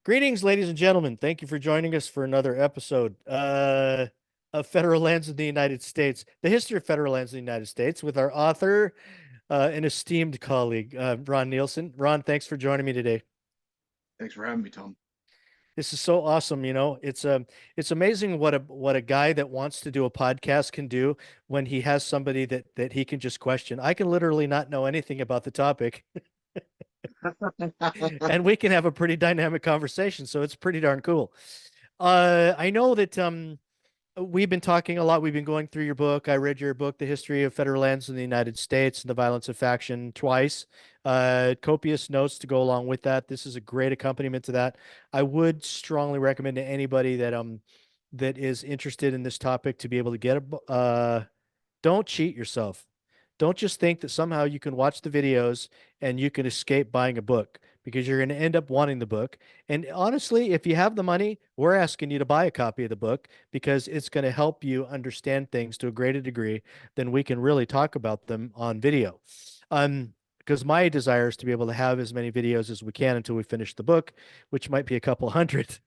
Greetings, ladies and gentlemen. Thank you for joining us for another episode of Federal Lands in the United States, the history of federal lands in the United States, with our author and esteemed colleague, Ron Nielsen. Ron, thanks for joining me today. Thanks for having me, Tom. This is so awesome. It's amazing what a guy that wants to do a podcast can do when he has somebody that he can just question. I can literally not know anything about the topic, and we can have a pretty dynamic conversation. So it's pretty darn cool. I know that we've been talking a lot. We've been going through your book. I read your book, The History of Federal Lands in the United States and the Violence of Faction, twice. Copious notes to go along with that. This is a great accompaniment to that. I would strongly recommend to anybody that is interested in this topic to be able to get don't cheat yourself. Don't just think that somehow you can watch the videos and you can escape buying a book because you're going to end up wanting the book. And honestly, if you have the money, we're asking you to buy a copy of the book because it's going to help you understand things to a greater degree than we can really talk about them on video. Because my desire is to be able to have as many videos as we can until we finish the book, which might be a couple hundred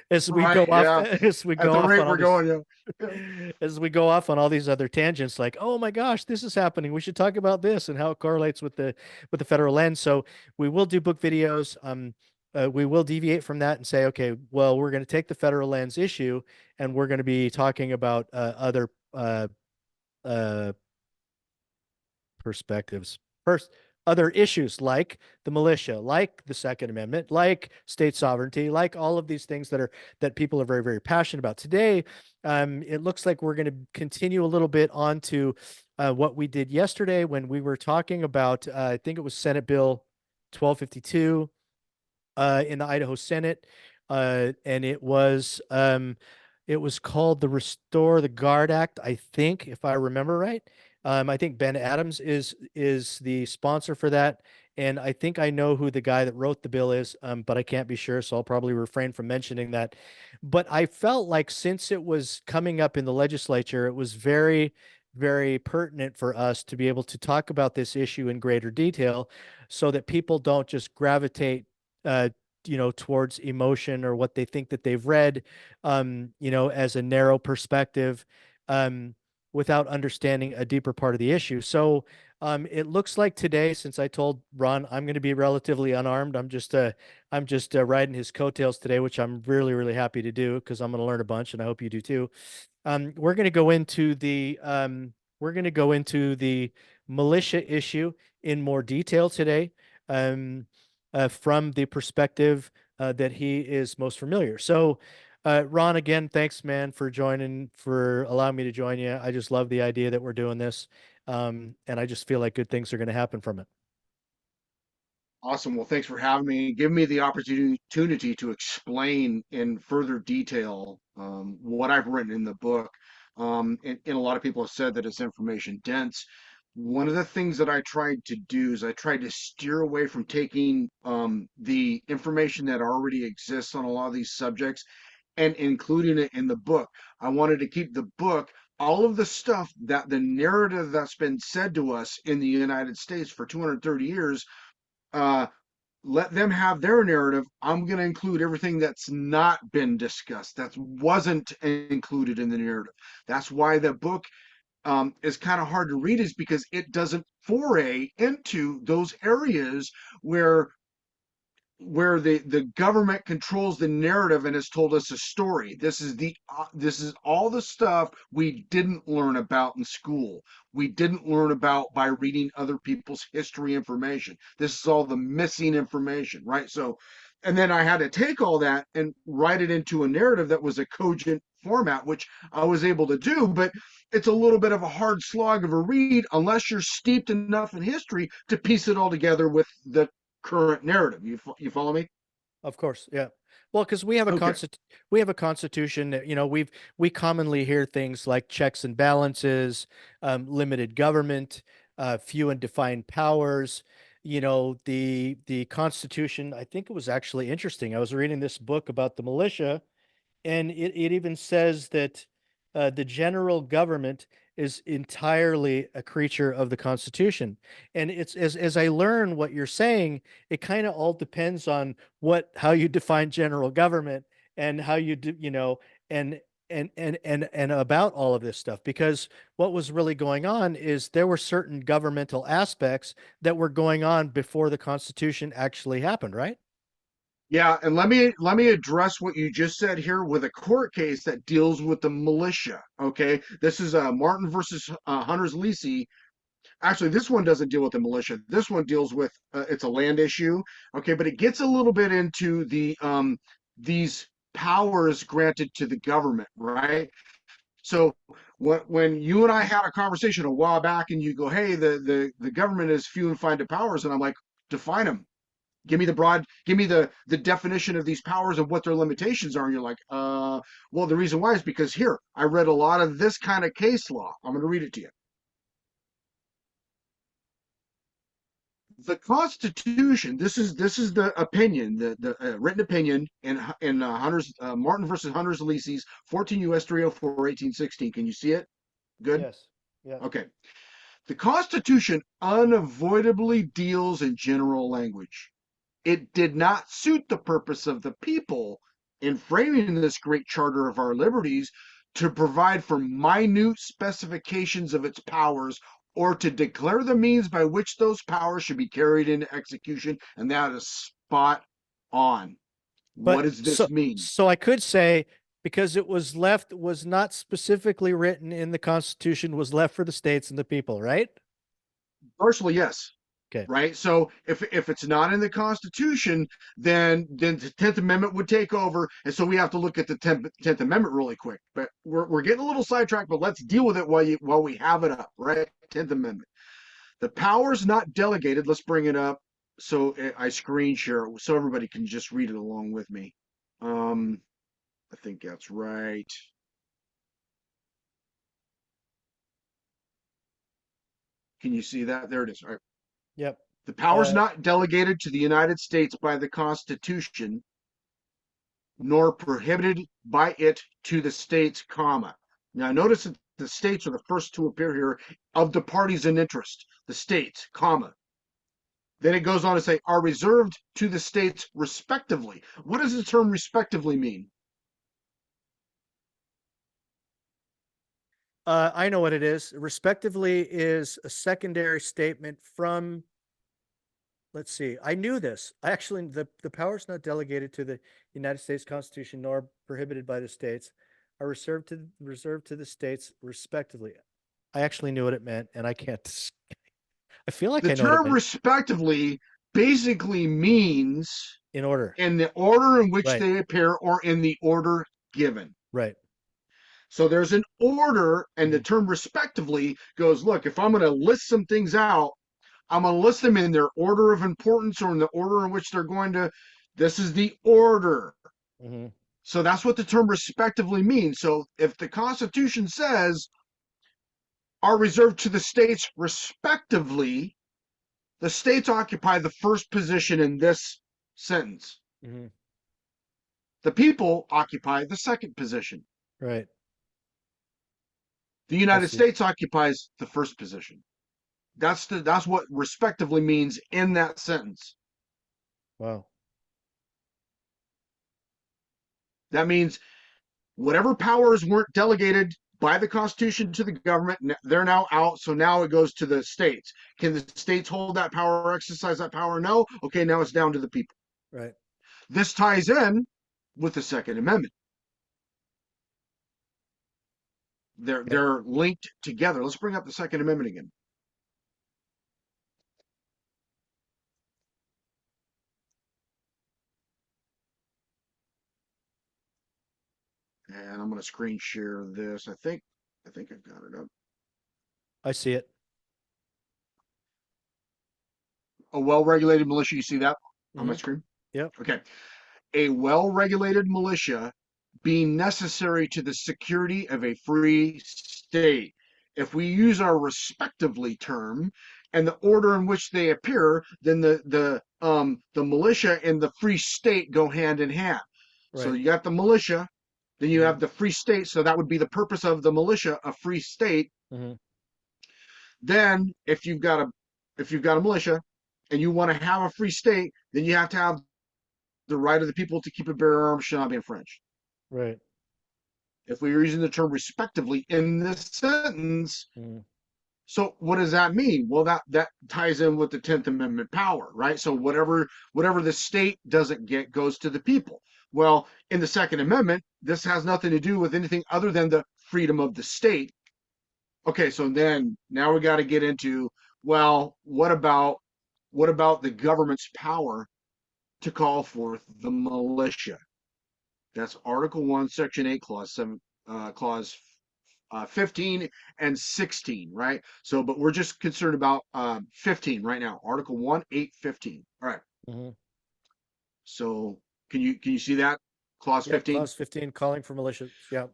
as we go Right, off yeah. as we At go the off rate on all we're these going, yeah. as we go off on all these other tangents, like, oh my gosh, this is happening, we should talk about this and how it correlates with the federal lens. So we will do book videos. We will deviate from that and say, okay, well, we're going to take the federal lens issue and we're going to be talking about other uh perspectives. First, other issues like the militia, like the Second Amendment, like state sovereignty, like all of these things that people are very, very passionate about. Today, it looks like we're going to continue a little bit on to what we did yesterday when we were talking about, I think it was Senate Bill 1252 in the Idaho Senate, and it was called the Restore the Guard Act, I think, if I remember right. I think Ben Adams is the sponsor for that, and I think I know who the guy that wrote the bill is, but I can't be sure, so I'll probably refrain from mentioning that. But I felt like since it was coming up in the legislature, it was very, very pertinent for us to be able to talk about this issue in greater detail, so that people don't just gravitate uh, towards emotion or what they think that they've read, as a narrow perspective, um, without understanding a deeper part of the issue. So it looks like today, since I told Ron I'm going to be relatively unarmed, I'm just riding his coattails today, which I'm really, really happy to do because I'm going to learn a bunch, and I hope you do too. We're going to go into the militia issue in more detail today. Um, from the perspective that he is most familiar. So, Ron, again, thanks, man, for allowing me to join you. I just love the idea that we're doing this, and I just feel like good things are going to happen from it. Awesome. Well, thanks for having me. Give me the opportunity to explain in further detail what I've written in the book. And a lot of people have said that it's information dense. One of the things that I tried to do is I tried to steer away from taking the information that already exists on a lot of these subjects and including it in the book. I wanted to keep the book, all of the stuff that the narrative that's been said to us in the United States for 230 years, uh, let them have their narrative. I'm going to include everything that's not been discussed, that wasn't included in the narrative. That's why the book is kind of hard to read, is because it doesn't foray into those areas where the government controls the narrative and has told us a story. This is all the stuff we didn't learn about in school. We didn't learn about by reading other people's history information. This is all the missing information, right? So, and then I had to take all that and write it into a narrative that was a cogent format, which I was able to do, but it's a little bit of a hard slog of a read unless you're steeped enough in history to piece it all together with the current narrative. You follow me? Of course, yeah. Well, because Okay. we have a constitution that, we commonly hear things like checks and balances, limited government, few and defined powers. The Constitution, I think it was actually interesting. I was reading this book about the militia, and it even says that the general government is entirely a creature of the Constitution. And it's as I learn what you're saying, it kind of all depends on how you define general government and how you do, and and about all of this stuff. Because what was really going on is there were certain governmental aspects that were going on before the Constitution actually happened, right? Yeah, and let me address what you just said here with a court case that deals with the militia. Okay, this is Martin versus Hunter's Lisi. Actually, this one doesn't deal with the militia. This one deals with it's a land issue. Okay, but it gets a little bit into these powers granted to the government, right? So when you and I had a conversation a while back, and you go, "Hey, the government is few and fine to powers," and I'm like, "Define them. Give me the definition of these powers and what their limitations are." And you're like, well, the reason why is because here, I read a lot of this kind of case law. I'm going to read it to you. The Constitution. This is the opinion, the written opinion in Hunter's Martin versus Hunter's Leases, 14 U.S. 304 1816. Can you see it? Good. Yes. Yeah. Okay. The Constitution unavoidably deals in general language. It did not suit the purpose of the people in framing this great charter of our liberties to provide for minute specifications of its powers or to declare the means by which those powers should be carried into execution. And that is spot on. What But does this mean? so I could say because it was not specifically written in the Constitution, was left for the states and the people, right? Partially, yes. Okay. Right. So if it's not in the Constitution, then the 10th Amendment would take over, and so we have to look at the 10th Amendment really quick. But we're getting a little sidetracked. But let's deal with it while we have it up. Right. 10th Amendment. The powers not delegated. Let's bring it up so I screen share it so everybody can just read it along with me. I think that's right. Can you see that? There it is. All right. Yep. The powers Uh, not delegated to the United States by the Constitution nor prohibited by it to the states, comma. Now notice that the states are the first to appear here of the parties in interest, the states, comma. Then it goes on to say, are reserved to the states respectively. What does the term respectively mean? I know what it is. Respectively is a secondary statement from, let's see, I knew this. I actually, the powers not delegated to the United States Constitution nor prohibited by the states are reserved to the states respectively. I actually knew what it meant, and I can't. I feel like The I know what it term meant. respectively basically means In order. in the order in which Right. they appear or in the order given. Right. So there's an order, and the Mhm. term respectively goes, look, if I'm going to list some things out, I'm going to list them in their order of importance or in the order in which they're going to. This is the order. Mhm. So that's what the term respectively means. So if the Constitution says are reserved to the states respectively, the states occupy the first position in this sentence. Mhm. The people occupy the second position. Right. The I United see. States occupies the first position. That's what respectively means in that sentence. Wow. That means whatever powers weren't delegated by the Constitution to the government, they're now out. So now it goes to the states. Can the states hold that power or exercise that power? No. Okay, now it's down to the people. Right. This ties in with the Second Amendment. Okay. They're linked together. Let's bring up the Second Amendment again. And I'm going to screen share this. I think I've got it up. I see it. A well-regulated militia. You see that on my Mhm. screen? Yep. Okay. A well-regulated militia being necessary to the security of a free state. If we use our respectively term and the order in which they appear, then the militia and the free state go hand in hand. So Right. you got the militia, Then you Hmm. have the free state. So that would be the purpose of the militia, a free state. Hmm. Then if you've got a militia and you want to have a free state, then you have to have the right of the people to keep and bear arms shall not be infringed. Right. If we're using the term respectively in this sentence, Hmm. so what does that mean? Well, that ties in with the 10th Amendment power, right? So whatever the state doesn't get goes to the people. Well, in the Second Amendment, this has nothing to do with anything other than the freedom of the state. Okay, so then now we got to get into, well, what about the government's power to call forth the militia? That's Article 1, Section 8, Clause 7, Clause 15 and 16, right? So, but we're just concerned about 15 right now. Article 1, 8, 15. All right. Hmm. So, can you see that? Clause Yep. 15. Clause 15, calling for militias. Yeah.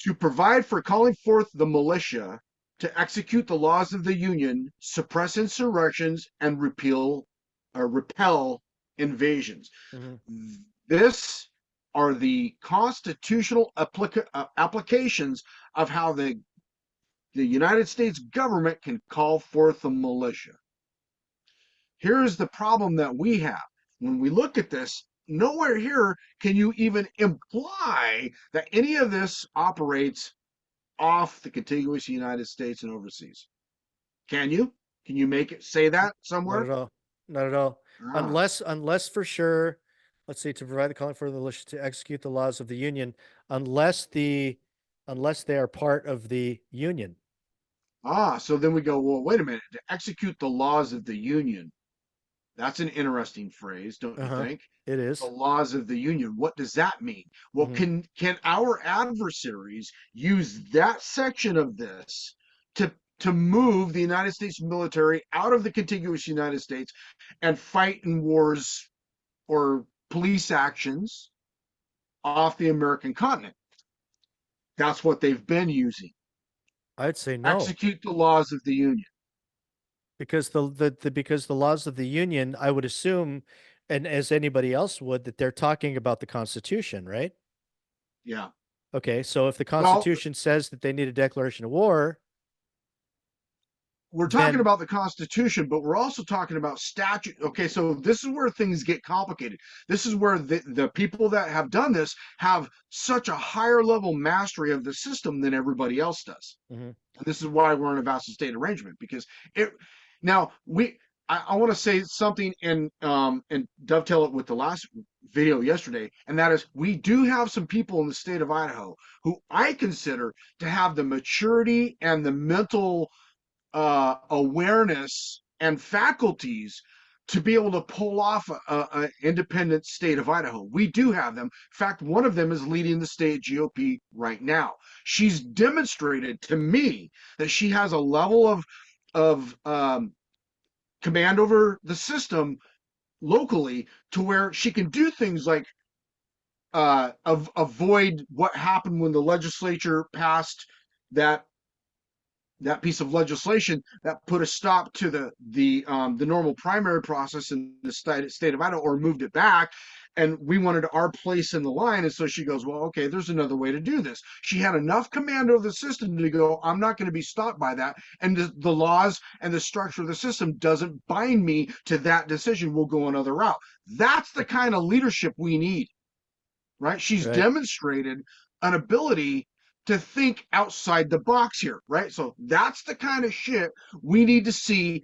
To provide for calling forth the militia to execute the laws of the Union, suppress insurrections, and repel invasions. Hmm. This are the constitutional applications of how the United States government can call forth a militia. Here's the problem that we have. When we look at this, nowhere here can you even imply that any of this operates off the contiguous United States and overseas. Can you? Can you make it say that Not somewhere? at all. Not at all. Ah, Unless for sure, let's see, to provide the calling for the militia to execute the laws of the Union, unless unless they are part of the Union. so then we go, well, wait a minute. To execute the laws of the Union, that's an interesting phrase, don't you Uh-huh. think? It The is. laws of the Union. What does that mean? Well, Hmm. can our adversaries use that section of this to move the United States military out of the contiguous United States and fight in wars or police actions off the American continent? That's what they've been using. I'd say no. Execute the laws of the Union. Because because the laws of the Union, I would assume, and as anybody else would, that they're talking about the Constitution, right? Yeah. Okay, so if the Well, Constitution says that they need a declaration of war, we're talking then about the Constitution, but we're also talking about statute. Okay, so this is where things get complicated. This is where the people that have done this have such a higher level mastery of the system than everybody else does. Mhm. And this is why we're in a vassal state arrangement because it now we I want to say something and dovetail it with the last video yesterday, and that is we do have some people in the state of Idaho who I consider to have the maturity and the mental awareness and faculties to be able to pull off a independent state of Idaho. We do have them. In fact, one of them is leading the state GOP right now. She's demonstrated to me that she has a level of command over the system locally to where she can do things like avoid what happened when the legislature passed that piece of legislation that put a stop to the normal primary process in the state of Idaho or moved it back. And we wanted our place in the line. And so she goes, well, okay, there's another way to do this. She had enough command over the system to go, I'm not going to be stopped by that. And the laws and the structure of the system doesn't bind me to that decision. We'll go another route. That's the kind of leadership we need, right? She's Right. demonstrated an ability to think outside the box here, right? So that's the kind of shit we need to see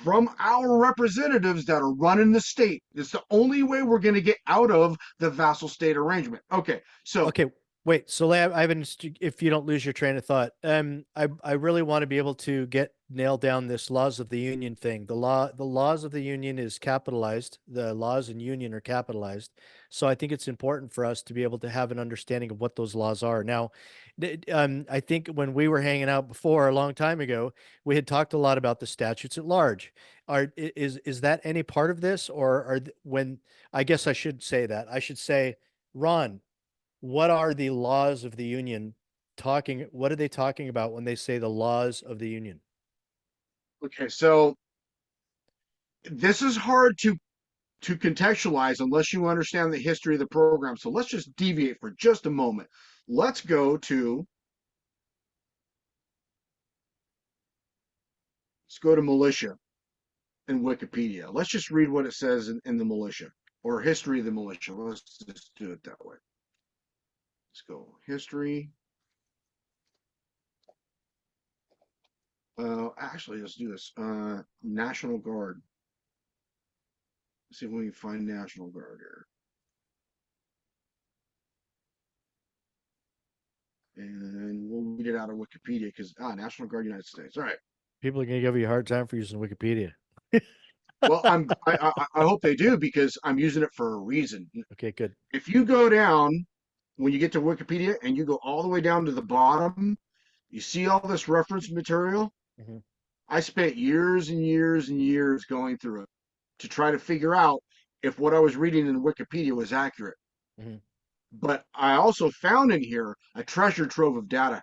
from our representatives that are running the state. It's the only way we're going to get out of the vassal state arrangement. Okay, so Okay, wait. So I haven't, if you don't lose your train of thought, I really want to be able to nail down this laws of the union thing. The laws of the union is capitalized. The laws in union are capitalized. So I think it's important for us to be able to have an understanding of what those laws are. Now, I think when we were hanging out before a long time ago, we had talked a lot about the statutes at large. Is that any part of this, or when I guess I should say that I should say, Ron, what are the laws of the union what are they talking about when they say the laws of the union? okay, so this is hard to to contextualize unless you understand the history of the program. So let's just deviate for just a moment. Let's go to militia in Wikipedia. Let's just read what it says in the militia or history of the militia. Let's just do it that way. Let's go history. Actually, let's do this. National Guard. Let's see if we can find National Guard here. And we'll read it out of Wikipedia because National Guard, United States. All right. People are going to give you a hard time for using Wikipedia. Well, I hope they do because I'm using it for a reason. Okay, good. If you go down when you get to Wikipedia and you go all the way down to the bottom, you see all this reference material. Mm-hmm. I spent years and years and years going through it to try to figure out if what I was reading in Wikipedia was accurate. Mm-hmm. But I also found in here a treasure trove of data.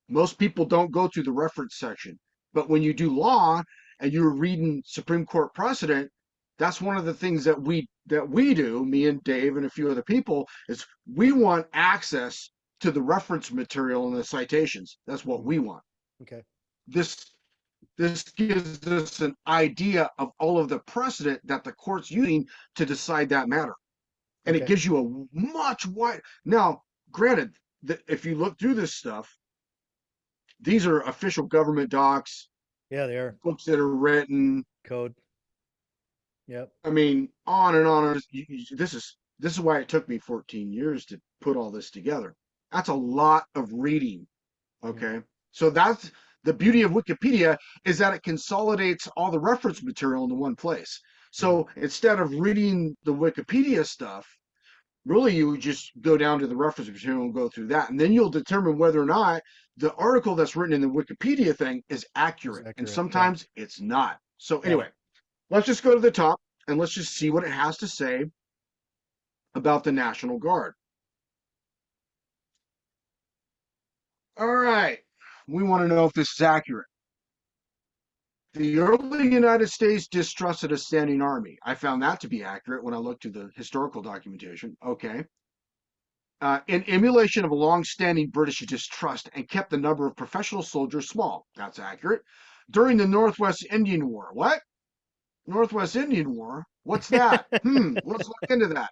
Most people don't go through the reference section, but when you do law and you're reading Supreme Court precedent, that's one of the things that we do, me and Dave and a few other people, is we want access to the reference material and the citations. That's what we want. Okay. This gives us an idea of all of the precedent that the court's using to decide that matter. And Okay. it gives you a much wide. Now, granted, that if you look through this stuff, these are official government docs, Yeah, they are. books that are written. Code. Yep. I mean, on and on. This is why it took me 14 years to put all this together. That's a lot of reading. Okay. So that's the beauty of Wikipedia, is that it consolidates all the reference material into one place. So instead of reading the Wikipedia stuff, really you just go down to the reference material and go through that. And then you'll determine whether or not the article that's written in the Wikipedia thing is accurate. And sometimes it's not. So anyway, let's just go to the top and let's just see what it has to say about the National Guard. All right. We want to know if this is accurate. The early United States distrusted a standing army. I found that to be accurate when I looked to the historical documentation. Okay. In emulation of a long-standing British distrust and kept the number of professional soldiers small. That's accurate. During the Northwest Indian War. What? Northwest Indian War? What's that? Let's look into that.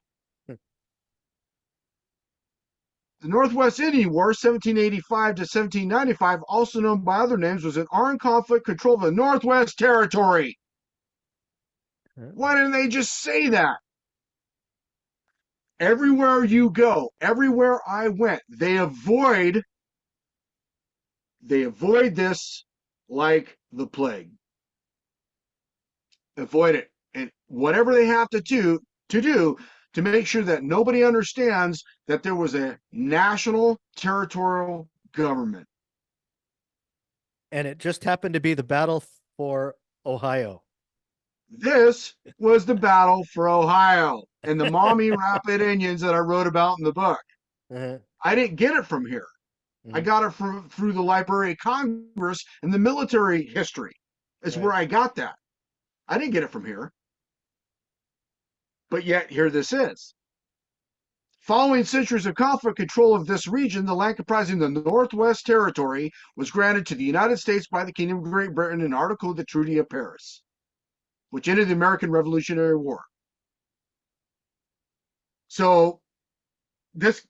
The Northwest Indian War, 1785 to 1795, also known by other names, was an armed conflict control of the Northwest Territory. Why didn't they just say that? Everywhere you go, everywhere I went, they avoid this like the plague. Avoid it. And whatever they have to do to make sure that nobody understands that there was a national territorial government. And it just happened to be the battle for Ohio. This was the battle for Ohio and the Maumee Rapid Indians that I wrote about in the book. I didn't get it from here. I got it through the Library of Congress and the military history. It's where I got that. I didn't get it from here. But yet, here this is. Following centuries of conflict, control of this region, the land comprising the Northwest Territory, was granted to the United States by the Kingdom of Great Britain in Article of the Treaty of Paris, which ended the American Revolutionary War. So this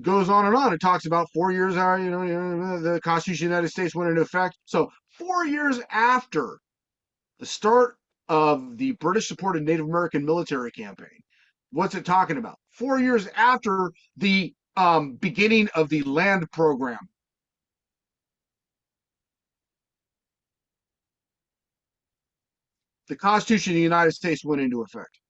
goes on and on. It talks about 4 years after, the Constitution of the United States went into effect. So 4 years after the start of the British-supported Native American military campaign. What's it talking about? 4 years after the beginning of the land program. The Constitution of the United States went into effect.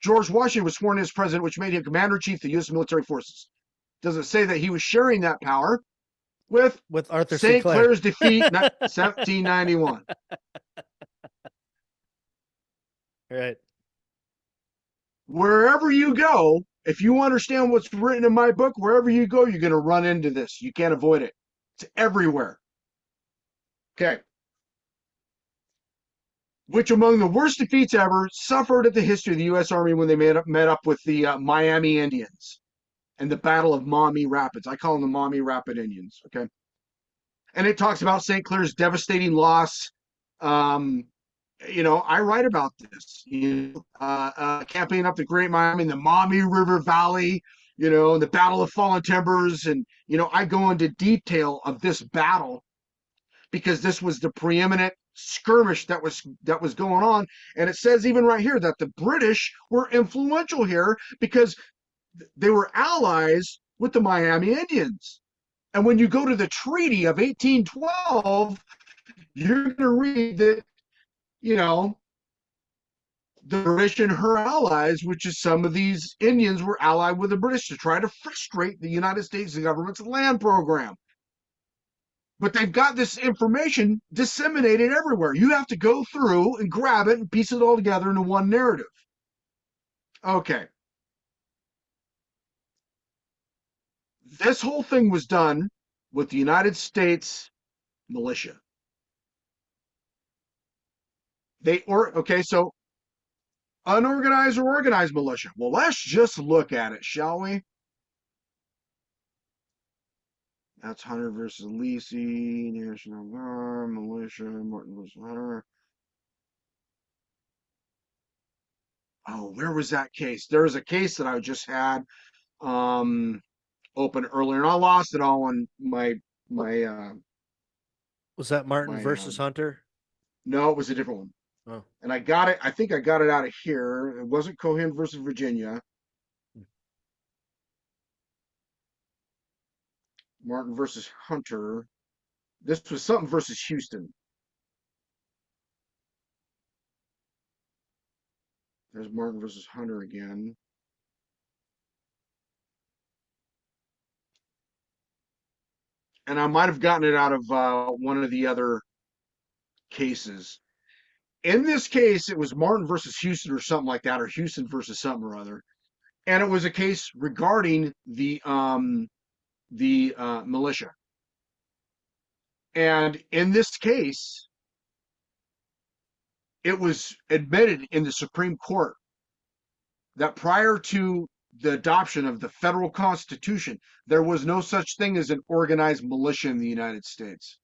George Washington was sworn in as president, which made him commander-in-chief of the U.S. military forces. Does it say that he was sharing that power with Arthur St. Sinclair. Clair's defeat in 1791. Right. Wherever you go, if you understand what's written in my book, wherever you go, you're going to run into this. You can't avoid it. It's everywhere. Okay. which among the worst defeats ever suffered at the history of the U.S. Army when they met up with the Miami Indians and the Battle of Maumee Rapids. I call them the Maumee Rapid Indians. Okay, and it talks about St. Clair's devastating loss. Um, I write about this. Campaign up the Great Miami, the Maumee River Valley. The Battle of Fallen Timbers, and I go into detail of this battle because this was the preeminent skirmish that was going on. And it says even right here that the British were influential here because they were allies with the Miami Indians. And when you go to the Treaty of 1812, you're going to read that, the British and her allies, which is some of these Indians, were allied with the British to try to frustrate the United States government's land program. But they've got this information disseminated everywhere. You have to go through and grab it and piece it all together into one narrative. Okay. This whole thing was done with the United States militia. So unorganized or organized militia. Well, let's just look at it, shall we? That's Hunter versus Lisi, National Guard, militia, Martin versus Hunter. Oh, where was that case? There was a case that I just had open earlier, and I lost it all on my Was that Martin my versus Hunter? no, it was a different one. Oh. And I got it. I think I got it out of here. It wasn't Cohen versus Virginia. Martin versus Hunter. This was something versus Houston. There's Martin versus Hunter again. And I might have gotten it out of one of the other cases. In this case, it was Martin versus Houston or something like that, or Houston versus something or other. And it was a case regarding the militia. And in this case, it was admitted in the Supreme Court that prior to the adoption of the federal Constitution, there was no such thing as an organized militia in the United States.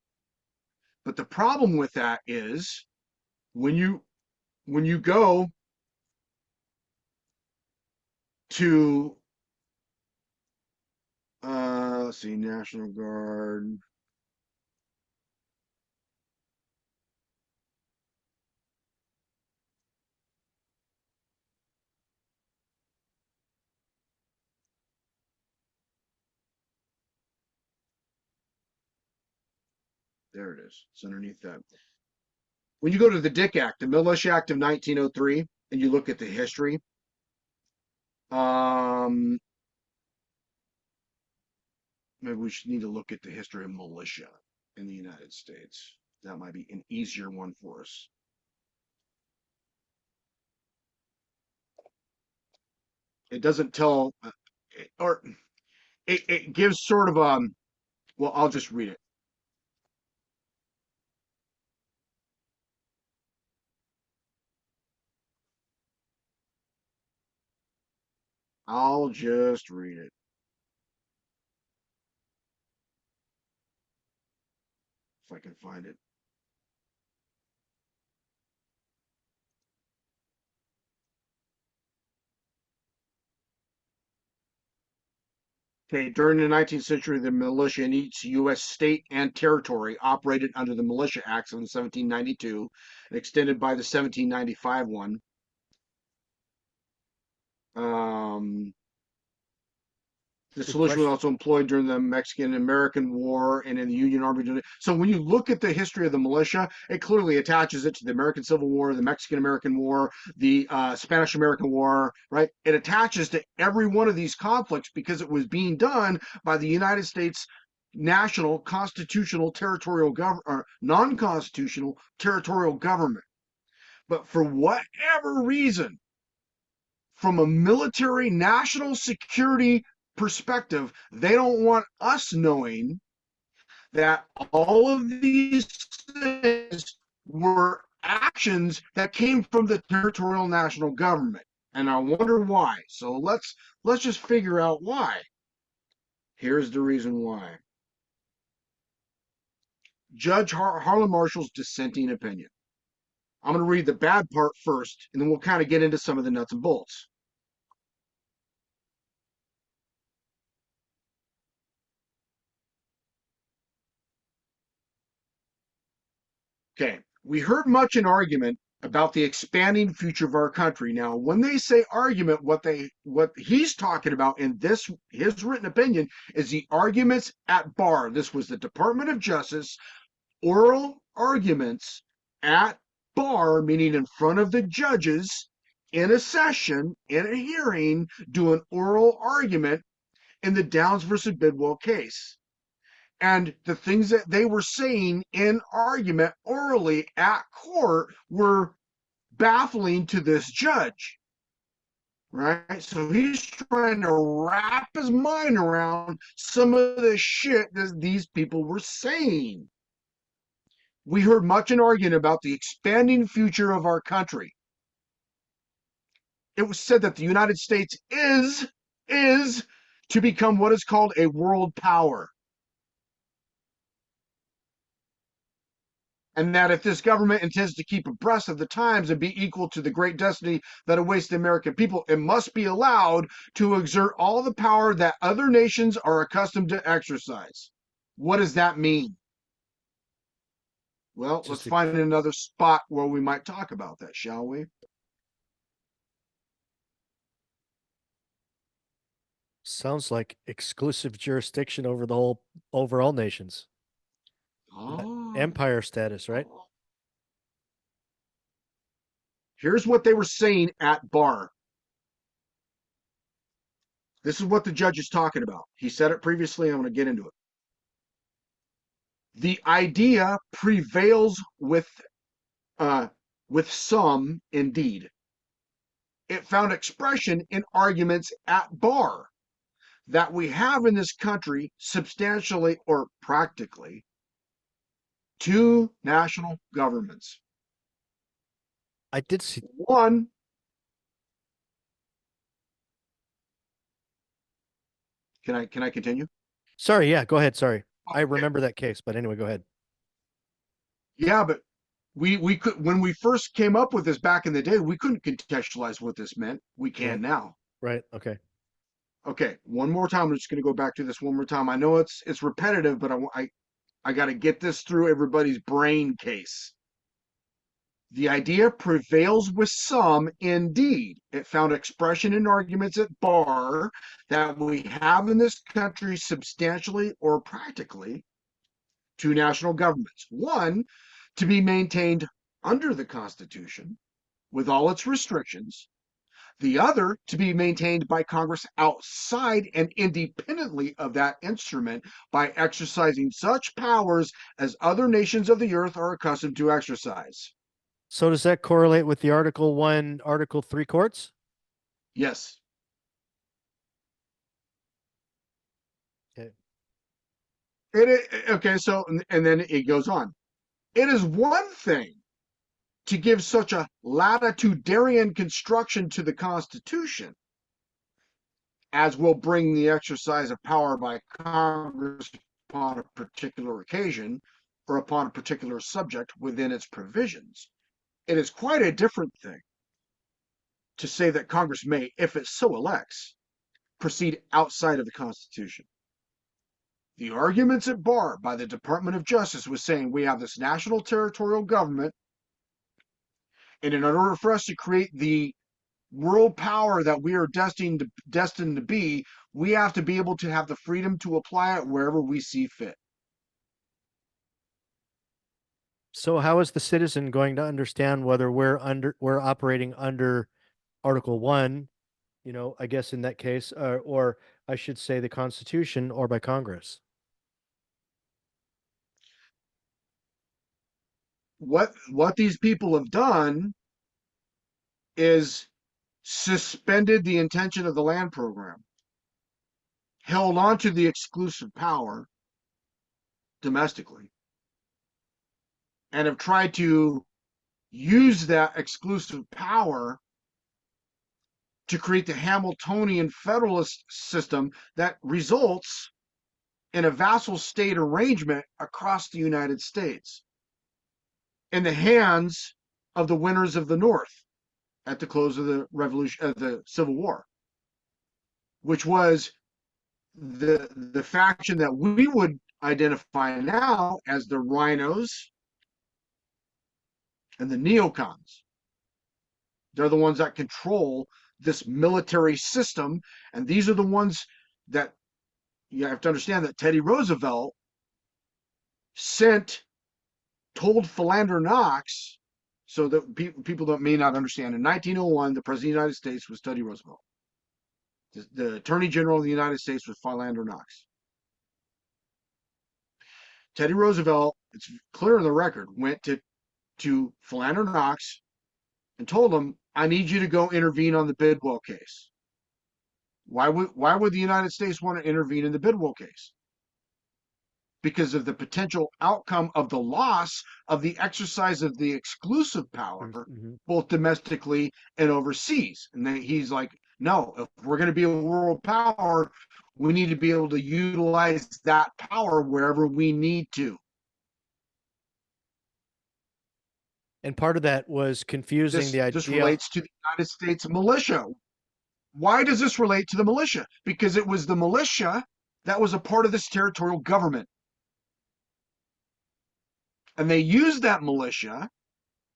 But the problem with that is when you go to let's see, National Guard. There it is. It's underneath that. When you go to the Dick Act, the Militia Act of 1903, and you look at the history, maybe we should need to look at the history of militia in the United States. That might be an easier one for us. It doesn't tell, or it gives sort of well, I'll just read it. I'll just read it. If I can find it. Okay, during the 19th century, the militia in each U.S. state and territory operated under the Militia Acts of 1792, extended by the 1795 one. The solution was also employed during the Mexican-American War and in the Union Army. So when you look at the history of the militia, it clearly attaches it to the American Civil War, the Mexican-American War, the Spanish-American War, right? It attaches to every one of these conflicts because it was being done by the United States national constitutional territorial government, or non-constitutional territorial government. But for whatever reason, from a military national security perspective, they don't want us knowing that all of these things were actions that came from the territorial national government. And I wonder why. So let's just figure out why. Here's the reason why. Judge Harlan Marshall's dissenting opinion. I'm going to read the bad part first, and then we'll kind of get into some of the nuts and bolts. Okay, we heard much in argument about the expanding future of our country. Now, when they say argument, what he's talking about in this his written opinion is the arguments at bar. This was the Department of Justice oral arguments at bar, meaning in front of the judges in a session, in a hearing, do an oral argument in the Downs versus Bidwell case. And the things that they were saying in argument orally at court were baffling to this judge, right? So he's trying to wrap his mind around some of the shit that these people were saying. We heard much in argument about the expanding future of our country. It was said that the United States is to become what is called a world power. And that if this government intends to keep abreast of the times and be equal to the great destiny that awaits the American people, it must be allowed to exert all the power that other nations are accustomed to exercise. What does that mean? Well, let's find another spot where we might talk about that, shall we? Sounds like exclusive jurisdiction over the whole overall nations. Empire status, right? Here's what they were saying at bar. This is what the judge is talking about. He said it previously. I'm going to get into it. The idea prevails with some, indeed. It found expression in arguments at bar that we have in this country substantially or practically two national governments. I did see one. Can I continue? Sorry, yeah, go ahead. Sorry. I remember that case, but anyway, go ahead. Yeah, but we could, when we first came up with this back in the day, we couldn't contextualize what this meant. We can now. Right. Okay. Okay. One more time. I'm just going to go back to this one more time. I know it's repetitive, but I got to get this through everybody's brain case. The idea prevails with some, indeed. It found expression in arguments at bar that we have in this country substantially or practically two national governments. One, to be maintained under the Constitution with all its restrictions. The other, to be maintained by Congress outside and independently of that instrument by exercising such powers as other nations of the earth are accustomed to exercise. So does that correlate with the Article 1, Article 3 courts? Yes. Okay. Okay, so, and then it goes on. It is one thing to give such a latitudinarian construction to the Constitution as will bring the exercise of power by Congress upon a particular occasion or upon a particular subject within its provisions. It is quite a different thing to say that Congress may, if it so elects, proceed outside of the Constitution. The arguments at bar by the Department of Justice was saying we have this national territorial government, and in order for us to create the world power that we are destined to be, we have to be able to have the freedom to apply it wherever we see fit. So how is the citizen going to understand whether we're operating under Article 1, I guess in that case, or I should say the Constitution, or by Congress? What these people have done is suspended the intention of the land program, held on to the exclusive power domestically, and have tried to use that exclusive power to create the Hamiltonian federalist system that results in a vassal state arrangement across the United States in the hands of the winners of the North at the close of the revolution, the Civil War, which was the faction that we would identify now as the rhinos and the neocons. They're the ones that control this military system, and these are the ones that you have to understand that Teddy Roosevelt sent told Philander Knox, so that people that may not understand, in 1901, the President of the United States was Teddy Roosevelt. The Attorney General of the United States was Philander Knox. Teddy Roosevelt, it's clear in the record, went to Philander Knox and told him, I need you to go intervene on the Bidwell case. Why would the United States want to intervene in the Bidwell case? Because of the potential outcome of the loss of the exercise of the exclusive power, Mm-hmm. both domestically and overseas. And then he's like, no, if we're going to be a world power, we need to be able to utilize that power wherever we need to. And part of that was confusing the This idea. relates to the United States militia. Why does this relate to the militia? Because it was the militia that was a part of this territorial government. And they used that militia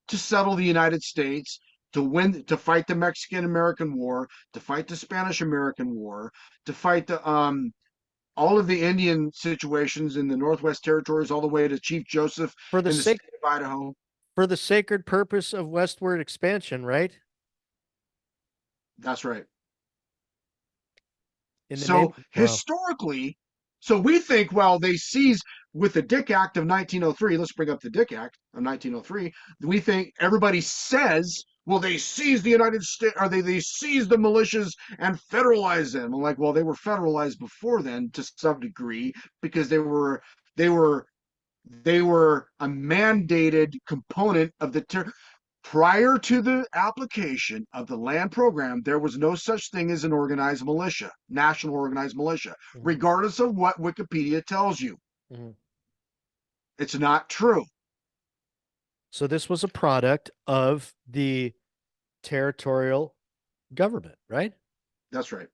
to settle the United States, to fight the Mexican American War, to fight the Spanish American War, to fight the all of the Indian situations in the Northwest Territories, all the way to Chief Joseph for the in the state sake of Idaho. for the sacred purpose of westward expansion, right? That's right. In the name, So wow. historically, so we think, well, they seized with the Dick Act of 1903. Let's bring up the Dick Act of 1903. We think everybody says, well, they seized the United States, or they seized the militias and federalized them. I'm like, well, they were federalized before then to some degree because they were they were a mandated component of the prior to the application of the land program. There was no such thing as an organized militia, national organized militia, Mm-hmm. regardless of what Wikipedia tells you. Mm-hmm. It's not true. So this was a product of the territorial government, right? That's right.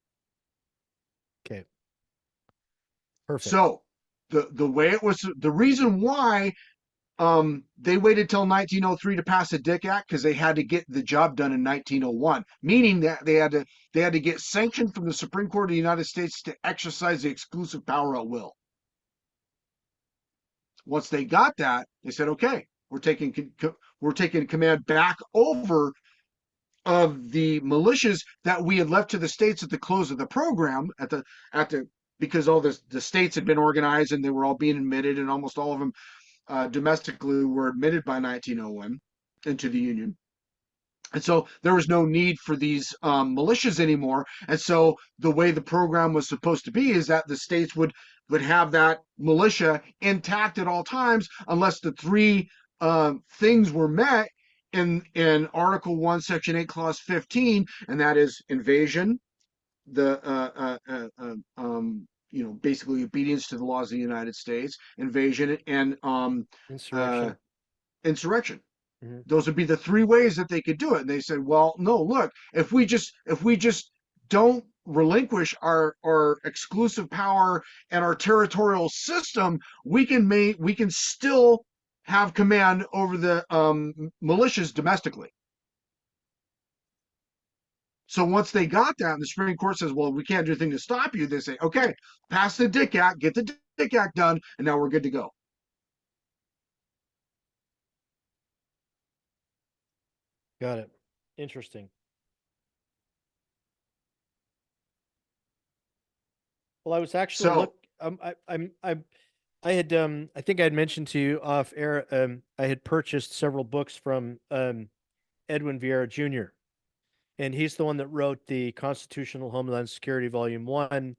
Okay, perfect. So the way it was, the reason why they waited till 1903 to pass the Dick Act because they had to get the job done in 1901, meaning that they had to get sanction from the Supreme Court of the United States to exercise the exclusive power at will. Once they got that, they said, "Okay, we're taking command back over of the militias that we had left to the states at the close of the program at the because all the states had been organized and they were all being admitted, and almost all of them domestically were admitted by 1901 into the Union. And so there was no need for these militias anymore. And so the way the program was supposed to be is that the states would have that militia intact at all times, unless the three things were met in Article 1, Section 8, Clause 15, and that is invasion, the basically obedience to the laws of the United States, invasion, and Insurrection. insurrection. Mm-hmm. Those would be the three ways that they could do it. And they said, well, no, look, if we just don't relinquish our exclusive power and our territorial system, we can still have command over the militias domestically. So once they got that, and the Supreme Court says, well, we can't do anything to stop you, they say, okay, pass the Dick Act, get the Dick Act done, and now we're good to go. Got it. Interesting. Well, I was actually So I had I think I had mentioned to you off air I had purchased several books from Edwin Vieira Jr. and he's the one that wrote the Constitutional Homeland Security Volume 1,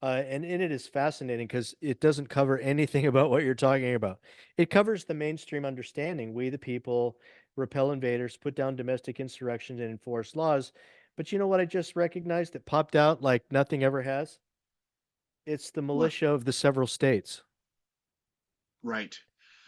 And it is fascinating because it doesn't cover anything about what you're talking about. It covers the mainstream understanding. We, the people, repel invaders, put down domestic insurrections, and enforce laws. But you know what I just recognized that popped out like nothing ever has? It's the What? militia of the several states. Right.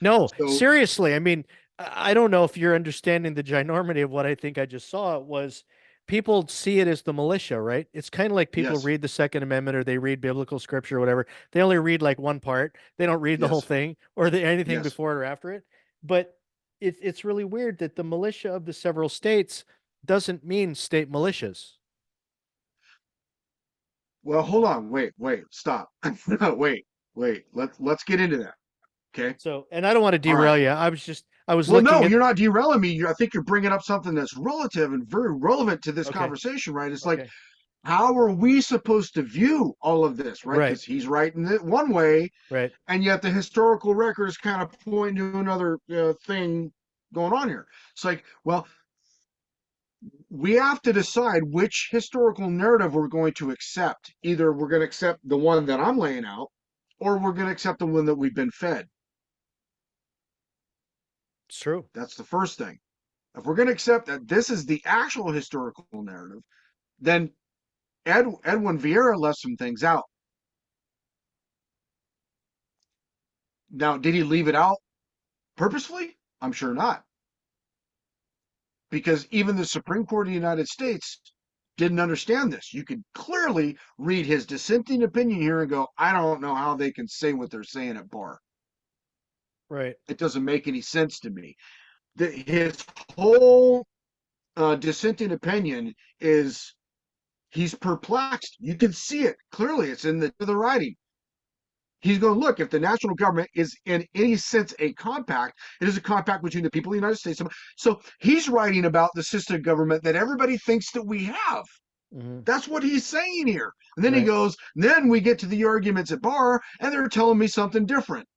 No, So seriously. I mean, I don't know if you're understanding the ginormity of what I think I just saw. It was people see it as the militia, right? It's kind of like people yes, read the Second Amendment or they read biblical scripture or whatever. They only read like one part. They don't read the whole yes, thing or anything yes. before it or after it. But it's really weird that the militia of the several states doesn't mean state militias. Well, hold on. Wait, stop. Wait, wait. Let's get into that. Okay. So, and I don't want to All right. derail you. I was Well, looking no, at, you're not derailing me. I think you're bringing up something that's relative and very relevant to this okay, conversation, right? It's like, okay, how are we supposed to view all of this, right? right, Because he's writing it one way, right. and yet the historical record is kind of pointing to another thing going on here. It's like, well, we have to decide which historical narrative we're going to accept. Either we're going to accept the one that I'm laying out, or we're going to accept the one that we've been fed. It's true. That's the first thing. If we're going to accept that this is the actual historical narrative, then Edwin Vieira left some things out. Now, did he leave it out purposefully? I'm sure not, because even the Supreme Court of the United States didn't understand this. You could clearly read his dissenting opinion here and go, I don't know how they can say what they're saying at bar. Right. It doesn't make any sense to me. His whole dissenting opinion is he's perplexed. You can see it clearly. It's in the writing. He's going to look, if the national government is in any sense a compact, it is a compact between the people of the United States. So he's writing about the system of government that everybody thinks that we have. Hmm. That's what he's saying here. And then he Right. goes, then we get to the arguments at bar, and they're telling me something different.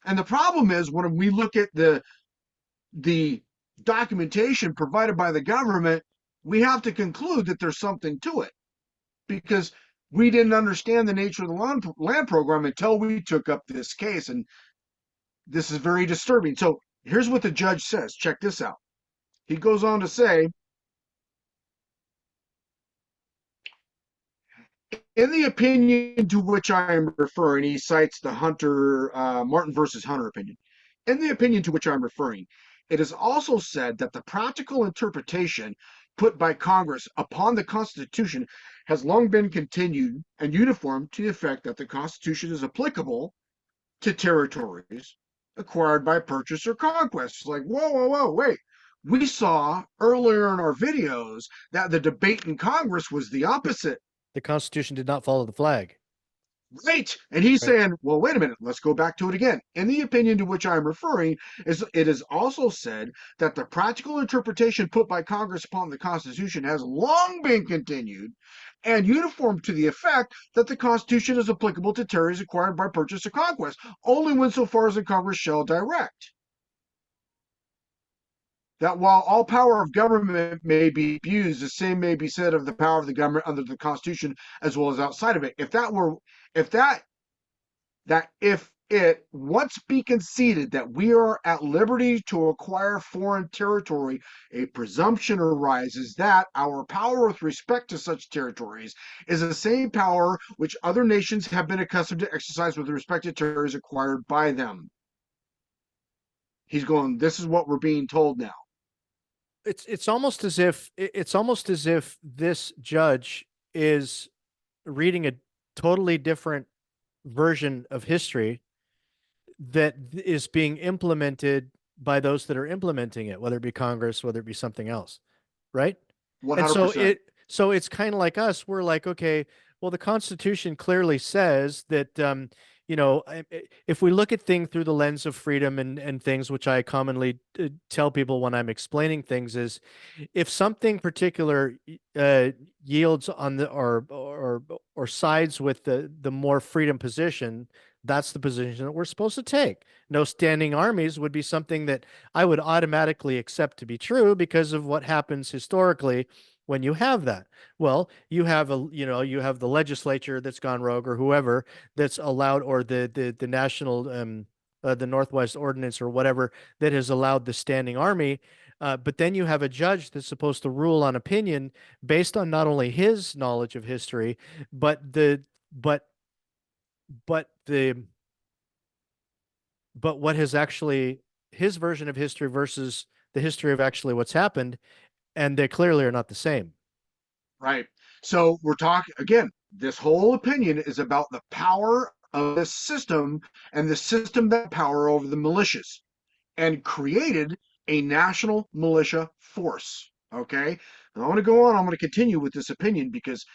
And the problem is when we look at the documentation provided by the government, we have to conclude that there's something to it because we didn't understand the nature of the land program until we took up this case. And this is very disturbing. So here's what the judge says. Check this out. He goes on to say, in the opinion to which I am referring, he cites the Martin versus Hunter opinion. In the opinion to which I'm referring, it is also said that the practical interpretation put by Congress upon the Constitution has long been continued and uniform to the effect that the Constitution is applicable to territories acquired by purchase or conquest. It's like, whoa, wait. We saw earlier in our videos that the debate in Congress was the opposite. The Constitution did not follow the flag. Right. And he's Right. saying, well, wait a minute, let's go back to it again. In the opinion to which I'm referring, it is also said that the practical interpretation put by Congress upon the Constitution has long been continued and uniform to the effect that the Constitution is applicable to territories acquired by purchase or conquest, only when so far as the Congress shall direct. That while all power of government may be abused, the same may be said of the power of the government under the Constitution as well as outside of it. If if it once be conceded that we are at liberty to acquire foreign territory, a presumption arises that our power with respect to such territories is the same power which other nations have been accustomed to exercise with respect to territories acquired by them. He's going, this is what we're being told now. It's almost as if this judge is reading a totally different version of history that is being implemented by those that are implementing it, whether it be Congress, whether it be something else, right? And so 100%. it's kind of like us. We're like, okay, well, the Constitution clearly says that if we look at things through the lens of freedom and things, which I commonly tell people when I'm explaining things, is if something particular yields on the or sides with the more freedom position, that's the position that we're supposed to take. No standing armies would be something that I would automatically accept to be true because of what happens historically when you have that? Well, you have the legislature that's gone rogue or whoever that's allowed, or the national the Northwest Ordinance or whatever that has allowed the standing army. But then you have a judge that's supposed to rule on opinion based on not only his knowledge of history, but but the but what has actually his version of history versus the history of actually what's happened, and they clearly are not the same. Right. So we're talking again, this whole opinion is about the power of the system and the system that power over the militias and created a national militia force. Okay. And I want to go on. I'm going to continue with this opinion because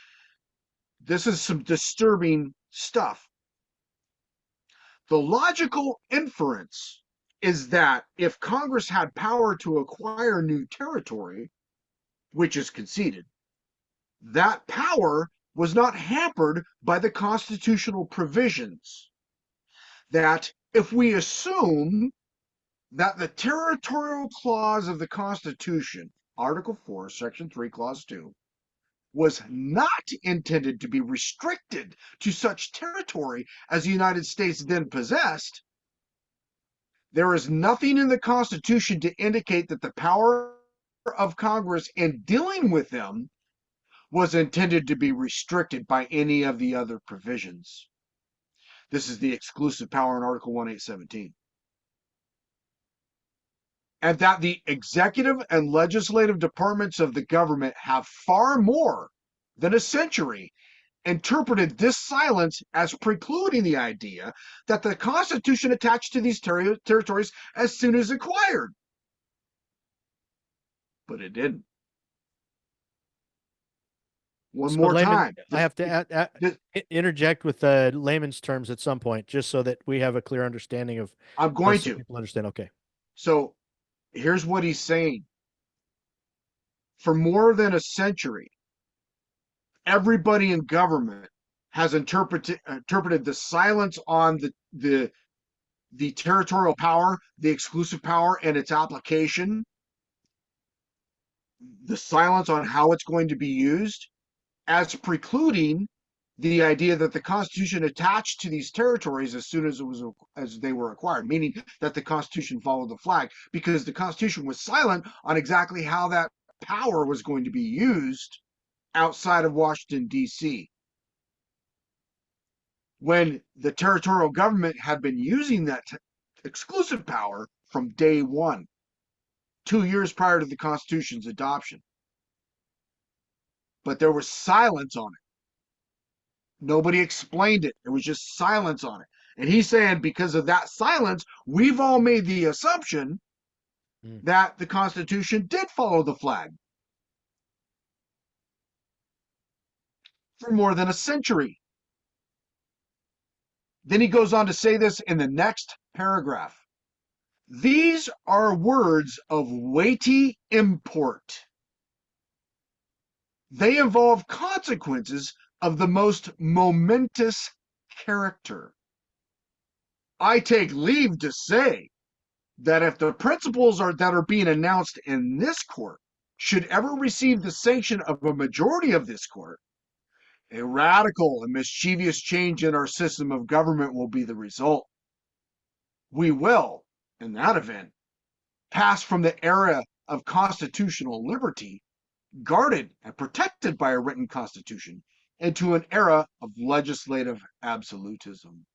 this is some disturbing stuff. The logical inference is that if Congress had power to acquire new territory, which is conceded, that power was not hampered by the constitutional provisions. That if we assume that the territorial clause of the Constitution, Article 4, Section 3, Clause 2, was not intended to be restricted to such territory as the United States then possessed, there is nothing in the Constitution to indicate that the power of Congress in dealing with them was intended to be restricted by any of the other provisions. This is the exclusive power in Article 1817. And that the executive and legislative departments of the government have far more than a century interpreted this silence as precluding the idea that the Constitution attached to these territories as soon as acquired. But it didn't. One So more layman, time. I have to This, interject with layman's terms at some point, just so that we have a clear understanding of, I'm going so to. people understand. Okay. So here's what he's saying. For more than a century, everybody in government has interpreted the silence on the territorial power, the exclusive power, and its application, the silence on how it's going to be used, as precluding the idea that the Constitution attached to these territories as soon as they were acquired, meaning that the Constitution followed the flag, because the Constitution was silent on exactly how that power was going to be used outside of Washington, D.C. When the territorial government had been using that exclusive power from day one, 2 years prior to the Constitution's adoption. But there was silence on it. Nobody explained it. There was just silence on it. And he's saying because of that silence, we've all made the assumption Mm. that the Constitution did follow the flag for more than a century. Then he goes on to say this in the next paragraph. These are words of weighty import. They involve consequences of the most momentous character. I take leave to say that if the principles that are being announced in this court should ever receive the sanction of a majority of this court, a radical and mischievous change in our system of government will be the result. We will, in that event, pass from the era of constitutional liberty, guarded and protected by a written constitution, into an era of legislative absolutism.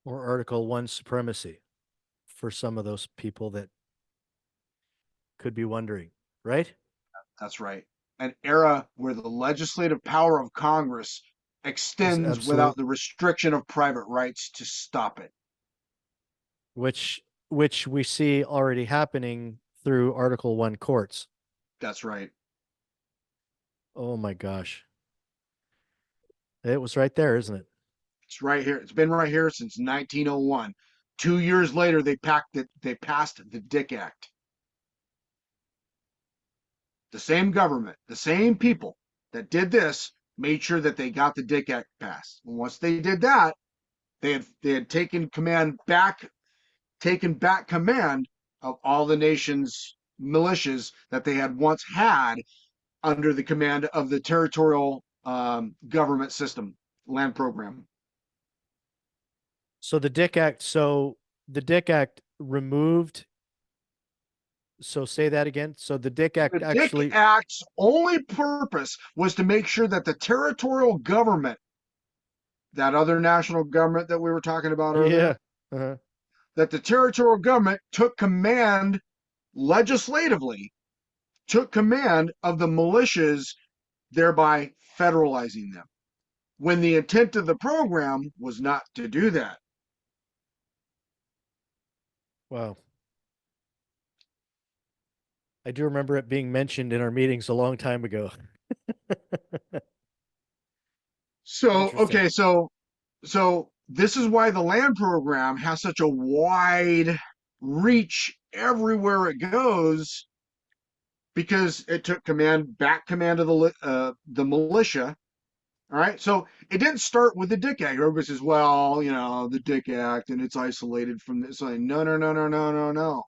Or Article 1 supremacy for some of those people that could be wondering, right? That's right. An era where the legislative power of Congress Is extends without absolute, the restriction of private rights to stop it. which which we see already happening through Article 1 courts. That's right. Oh my gosh. It was right there, isn't it? It's right here. It's been right here since 1901. 2 years later, they passed the Dick Act. The same government, the same people that did this made sure that they got the Dick Act passed. And once they did that, they had taken back command of all the nation's militias that they had once had under the command of the territorial government system, land program. So the Dick Act, so the Dick Act removed, so say that again. So the Dick The Act Dick actually, Act's only purpose was to make sure that the territorial government, that other national government that we were talking about yeah. earlier, Uh-huh. that the territorial government took command legislatively, took command of the militias, thereby federalizing them. When the intent of the program was not to do that. Wow. I do remember it being mentioned in our meetings a long time ago. So, Interesting. okay, so this is why the land program has such a wide reach everywhere it goes, because it took command of the militia. All right, so it didn't start with the Dick Act. Everybody says, well, the Dick Act and it's isolated from this. Like, no, no, no, no, no, no, no.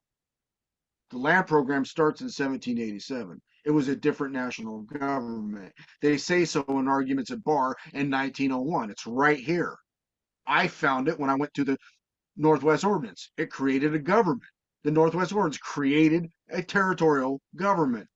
The land program starts in 1787. It was a different national government. They say so in arguments at bar in 1901. It's right here. I found it when I went to the Northwest Ordinance. It created a government. The Northwest Ordinance created a territorial government,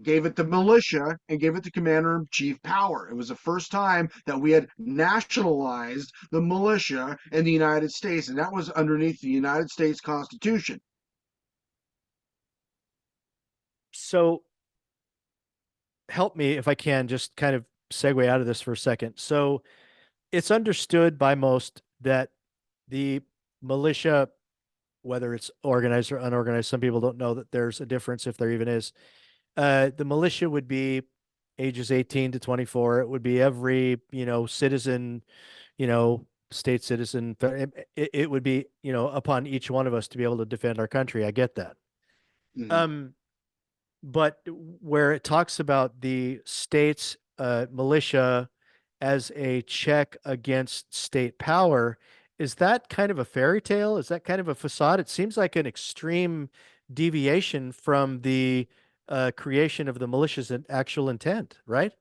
gave it the militia, and gave it the commander in chief power. It was the first time that we had nationalized the militia in the United States, and that was underneath the United States Constitution. So help me if I can just kind of segue out of this for a second. So it's understood by most that the militia, whether it's organized or unorganized, some people don't know that there's a difference if there even is. The militia would be ages 18 to 24. It would be every, citizen, state citizen. It would be, upon each one of us to be able to defend our country. I get that. Mhm. Um, but where it talks about the state's militia as a check against state power, is that kind of a fairy tale? Is that kind of a facade? It seems like an extreme deviation from the creation of the militia's actual intent, right?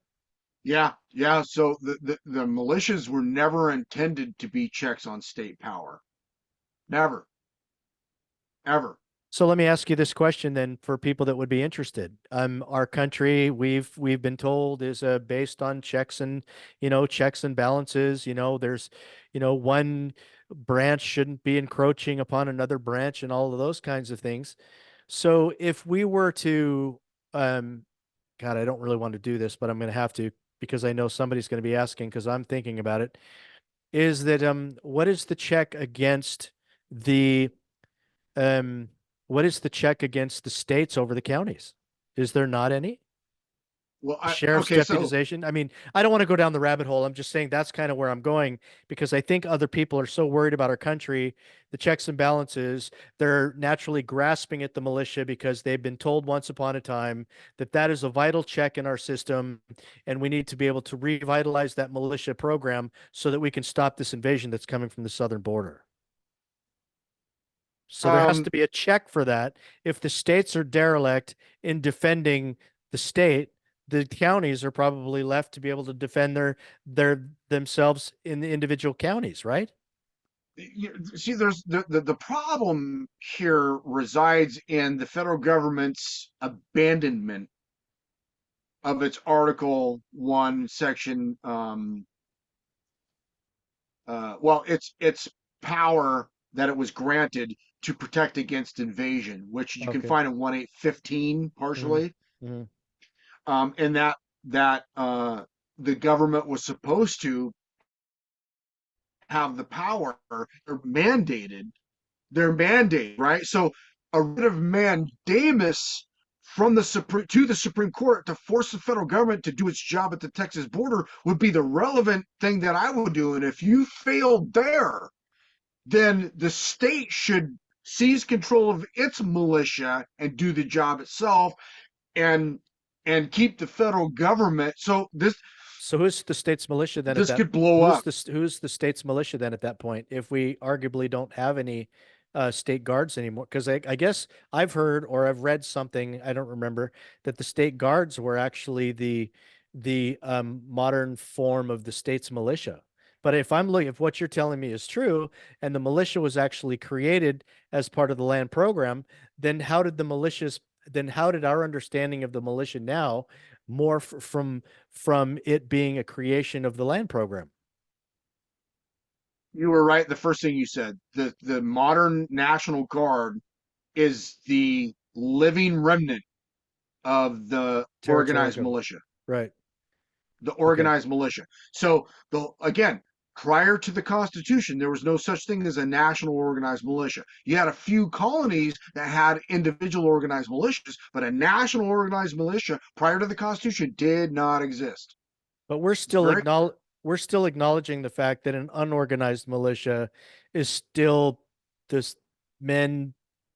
Yeah, yeah. So the militias were never intended to be checks on state power. Never, ever. So let me ask you this question then for people that would be interested. Our country, we've been told, is based on checks and balances. There's, one branch shouldn't be encroaching upon another branch and all of those kinds of things. So if we were to, um, God, I don't really want to do this, but I'm going to have to because I know somebody's going to be asking because I'm thinking about it. Is that what is the check against the um, what is the check against the states over the counties? Is there not any? Well, Sheriff's okay. So deputization. I mean, I don't want to go down the rabbit hole. I'm just saying that's kind of where I'm going because I think other people are so worried about our country, the checks and balances, they're naturally grasping at the militia because they've been told once upon a time that that is a vital check in our system, and we need to be able to revitalize that militia program so that we can stop this invasion that's coming from the southern border. So there has um, to be a check for that. If the states are derelict in defending the state, the counties are probably left to be able to defend their themselves in the individual counties, right? see, there's the problem here resides in the federal government's abandonment of its Article One, Section well, its power that it was granted to protect against invasion, which you can Okay. find in 1/815 hmm partially, hmm and that the government was supposed to have the power. They're mandated, right? So a writ of mandamus from the Supreme Court to force the federal government to do its job at the Texas border would be the relevant thing that I would do. And if you failed there, then the state should seize control of its militia and do the job itself, and keep the federal government. So So who's the state's militia then at this that? could blow up. Who's the state's militia then at that point? If we arguably don't have any state guards anymore. Because I guess I've heard or I've read something, I don't remember, that the state guards were actually the modern form of the state's militia. But if what you're telling me is true, and the militia was actually created as part of the land program, then how did our understanding of the militia now morph from it being a creation of the land program? You were right. The first thing you said, the modern National Guard is the living remnant of the Territorial organized government. militia. Right. The Okay. organized militia. So the again, prior to the Constitution, there was no such thing as a national organized militia. You had a few colonies that had individual organized militias, but a national organized militia prior to the Constitution did not exist. But It's very we're still acknowledging the fact that an unorganized militia is still this men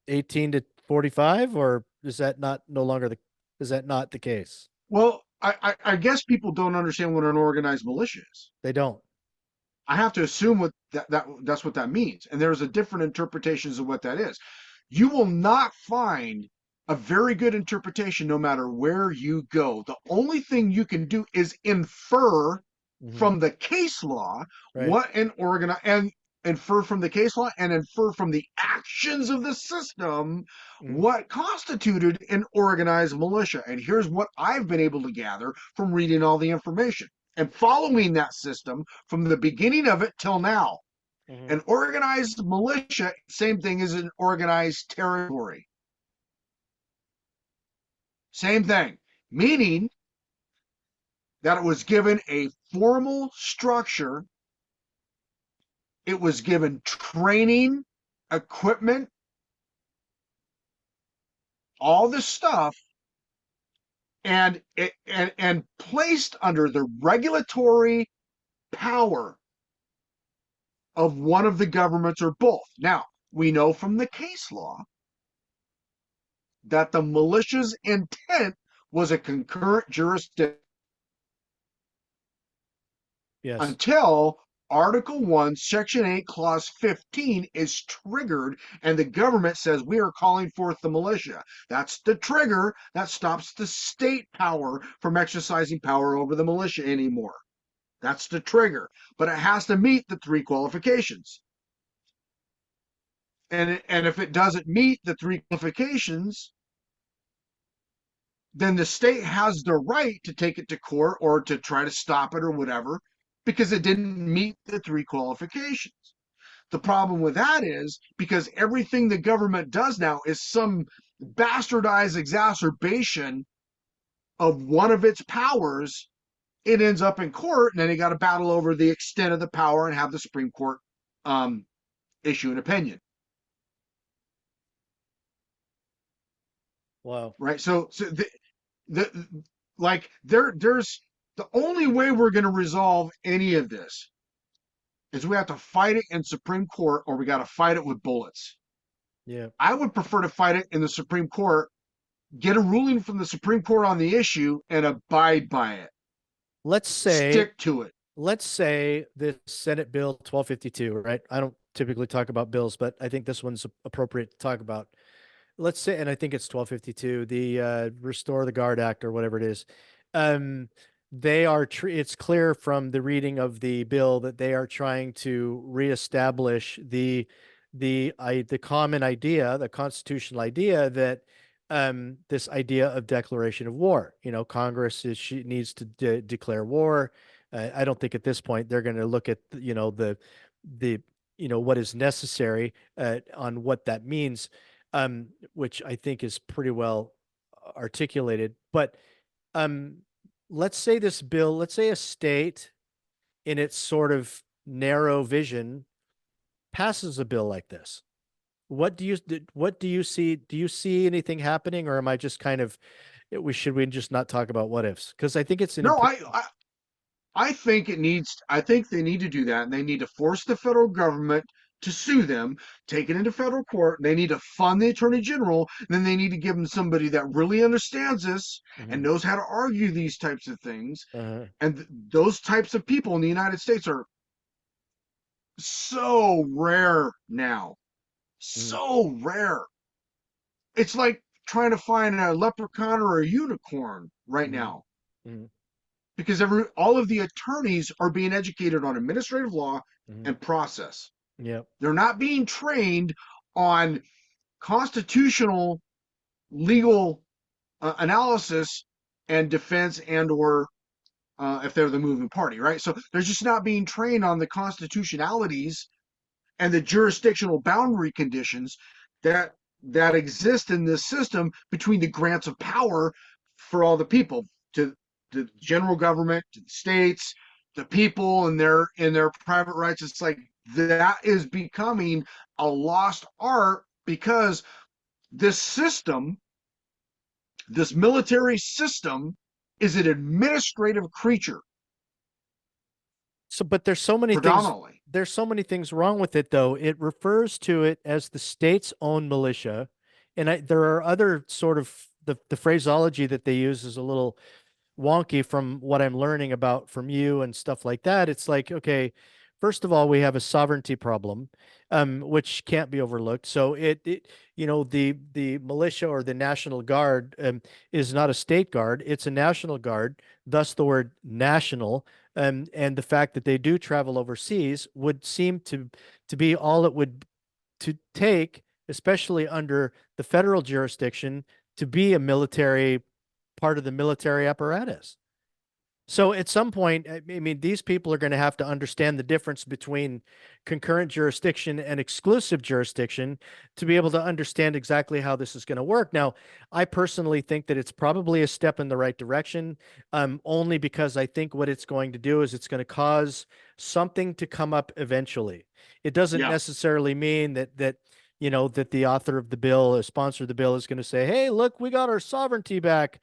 18 to 45, or is that not no longer the is that not the case? well. I guess people don't understand what an organized militia is. They don't. I have to assume that's what that means. And there's a different interpretations of what that is. You will not find a very good interpretation no matter where you go. The only thing you can do is infer Hmm. from the case law Right. what an organ and infer from the case law and infer from the actions of the system Hmm. what constituted an organized militia. And here's what I've been able to gather from reading all the information and following that system from the beginning of it till now. Hmm. An organized militia, same thing as an organized territory. Same thing, meaning that it was given a formal structure, it was given training, equipment, all this stuff, and placed under the regulatory power of one of the governments or both. Now, we know from the case law that the militia's intent was a concurrent jurisdiction Yes. until Article 1, Section 8, Clause 15 is triggered, and the government says we are calling forth the militia. That's the trigger that stops the state power from exercising power over the militia anymore. That's the trigger, but it has to meet the three qualifications. And if it doesn't meet the three qualifications, then the state has the right to take it to court or to try to stop it or whatever because it didn't meet the three qualifications. The problem with that is because everything the government does now is some bastardized exacerbation of one of its powers. It ends up in court, and then they got to battle over the extent of the power and have the Supreme Court um, issue an opinion. Wow. Right? So the like there's the only way we're going to resolve any of this is we have to fight it in Supreme Court or we got to fight it with bullets. Yeah. I would prefer to fight it in the Supreme Court, get a ruling from the Supreme Court on the issue, and abide by it. Let's say Stick to it. let's say this Senate Bill 1252, right? I don't typically talk about bills, but I think this one's appropriate to talk about. Let's say, and I think it's 1252, the Restore the Guard Act or whatever it is. Um, it's clear from the reading of the bill that they are trying to reestablish the common idea, the constitutional idea that this idea of declaration of war. Congress needs to declare war. I don't think at this point they're going to look at the what is necessary on what that means, which I think is pretty well articulated. But um, let's say a state in its sort of narrow vision passes a bill like this. What do you see? Do you see anything happening, or am I just kind of should we just not talk about what ifs? Because I think it's an No, important. I think it needs. I think they need to do that, and they need to force the federal government to sue them, take it into federal court. They need to fund the attorney general. Then they need to give them somebody that really understands this and Mhm. knows how to argue these types of things. Uh, And those types of people in the United States are so rare now. Mm, So rare. It's like trying to find a leprechaun or a unicorn right mm, now, mm, because all of the attorneys are being educated on administrative law mm. and process. Yep. They're not being trained on constitutional legal analysis and defense, and or if they're the moving party, right? So they're just not being trained on the constitutionalities and the jurisdictional boundary conditions that exist in this system between the grants of power for all the people, to the general government, to the states, the people and their private rights. It's like that is becoming a lost art, because this system, this military system, is an administrative creature So, but predominantly. there's so many things wrong with it, though. It refers to it as the state's own militia. And there are other sort of the phraseology that they use is a little wonky from what I'm learning about from you and stuff like that. It's like, okay, first of all, we have a sovereignty problem, which can't be overlooked. So the militia or the National Guard is not a state guard; it's a national guard. Thus, the word national, and the fact that they do travel overseas would seem to be all it would to take, especially under the federal jurisdiction, to be a military part of the military apparatus. So at some point, I mean, these people are going to have to understand the difference between concurrent jurisdiction and exclusive jurisdiction to be able to understand exactly how this is going to work. Now, I personally think that it's probably a step in the right direction, only because I think what it's going to do is it's going to cause something to come up eventually. It doesn't Yeah, necessarily mean that the author of the bill, or sponsor of the bill, is going to say, "Hey, look, we got our sovereignty back."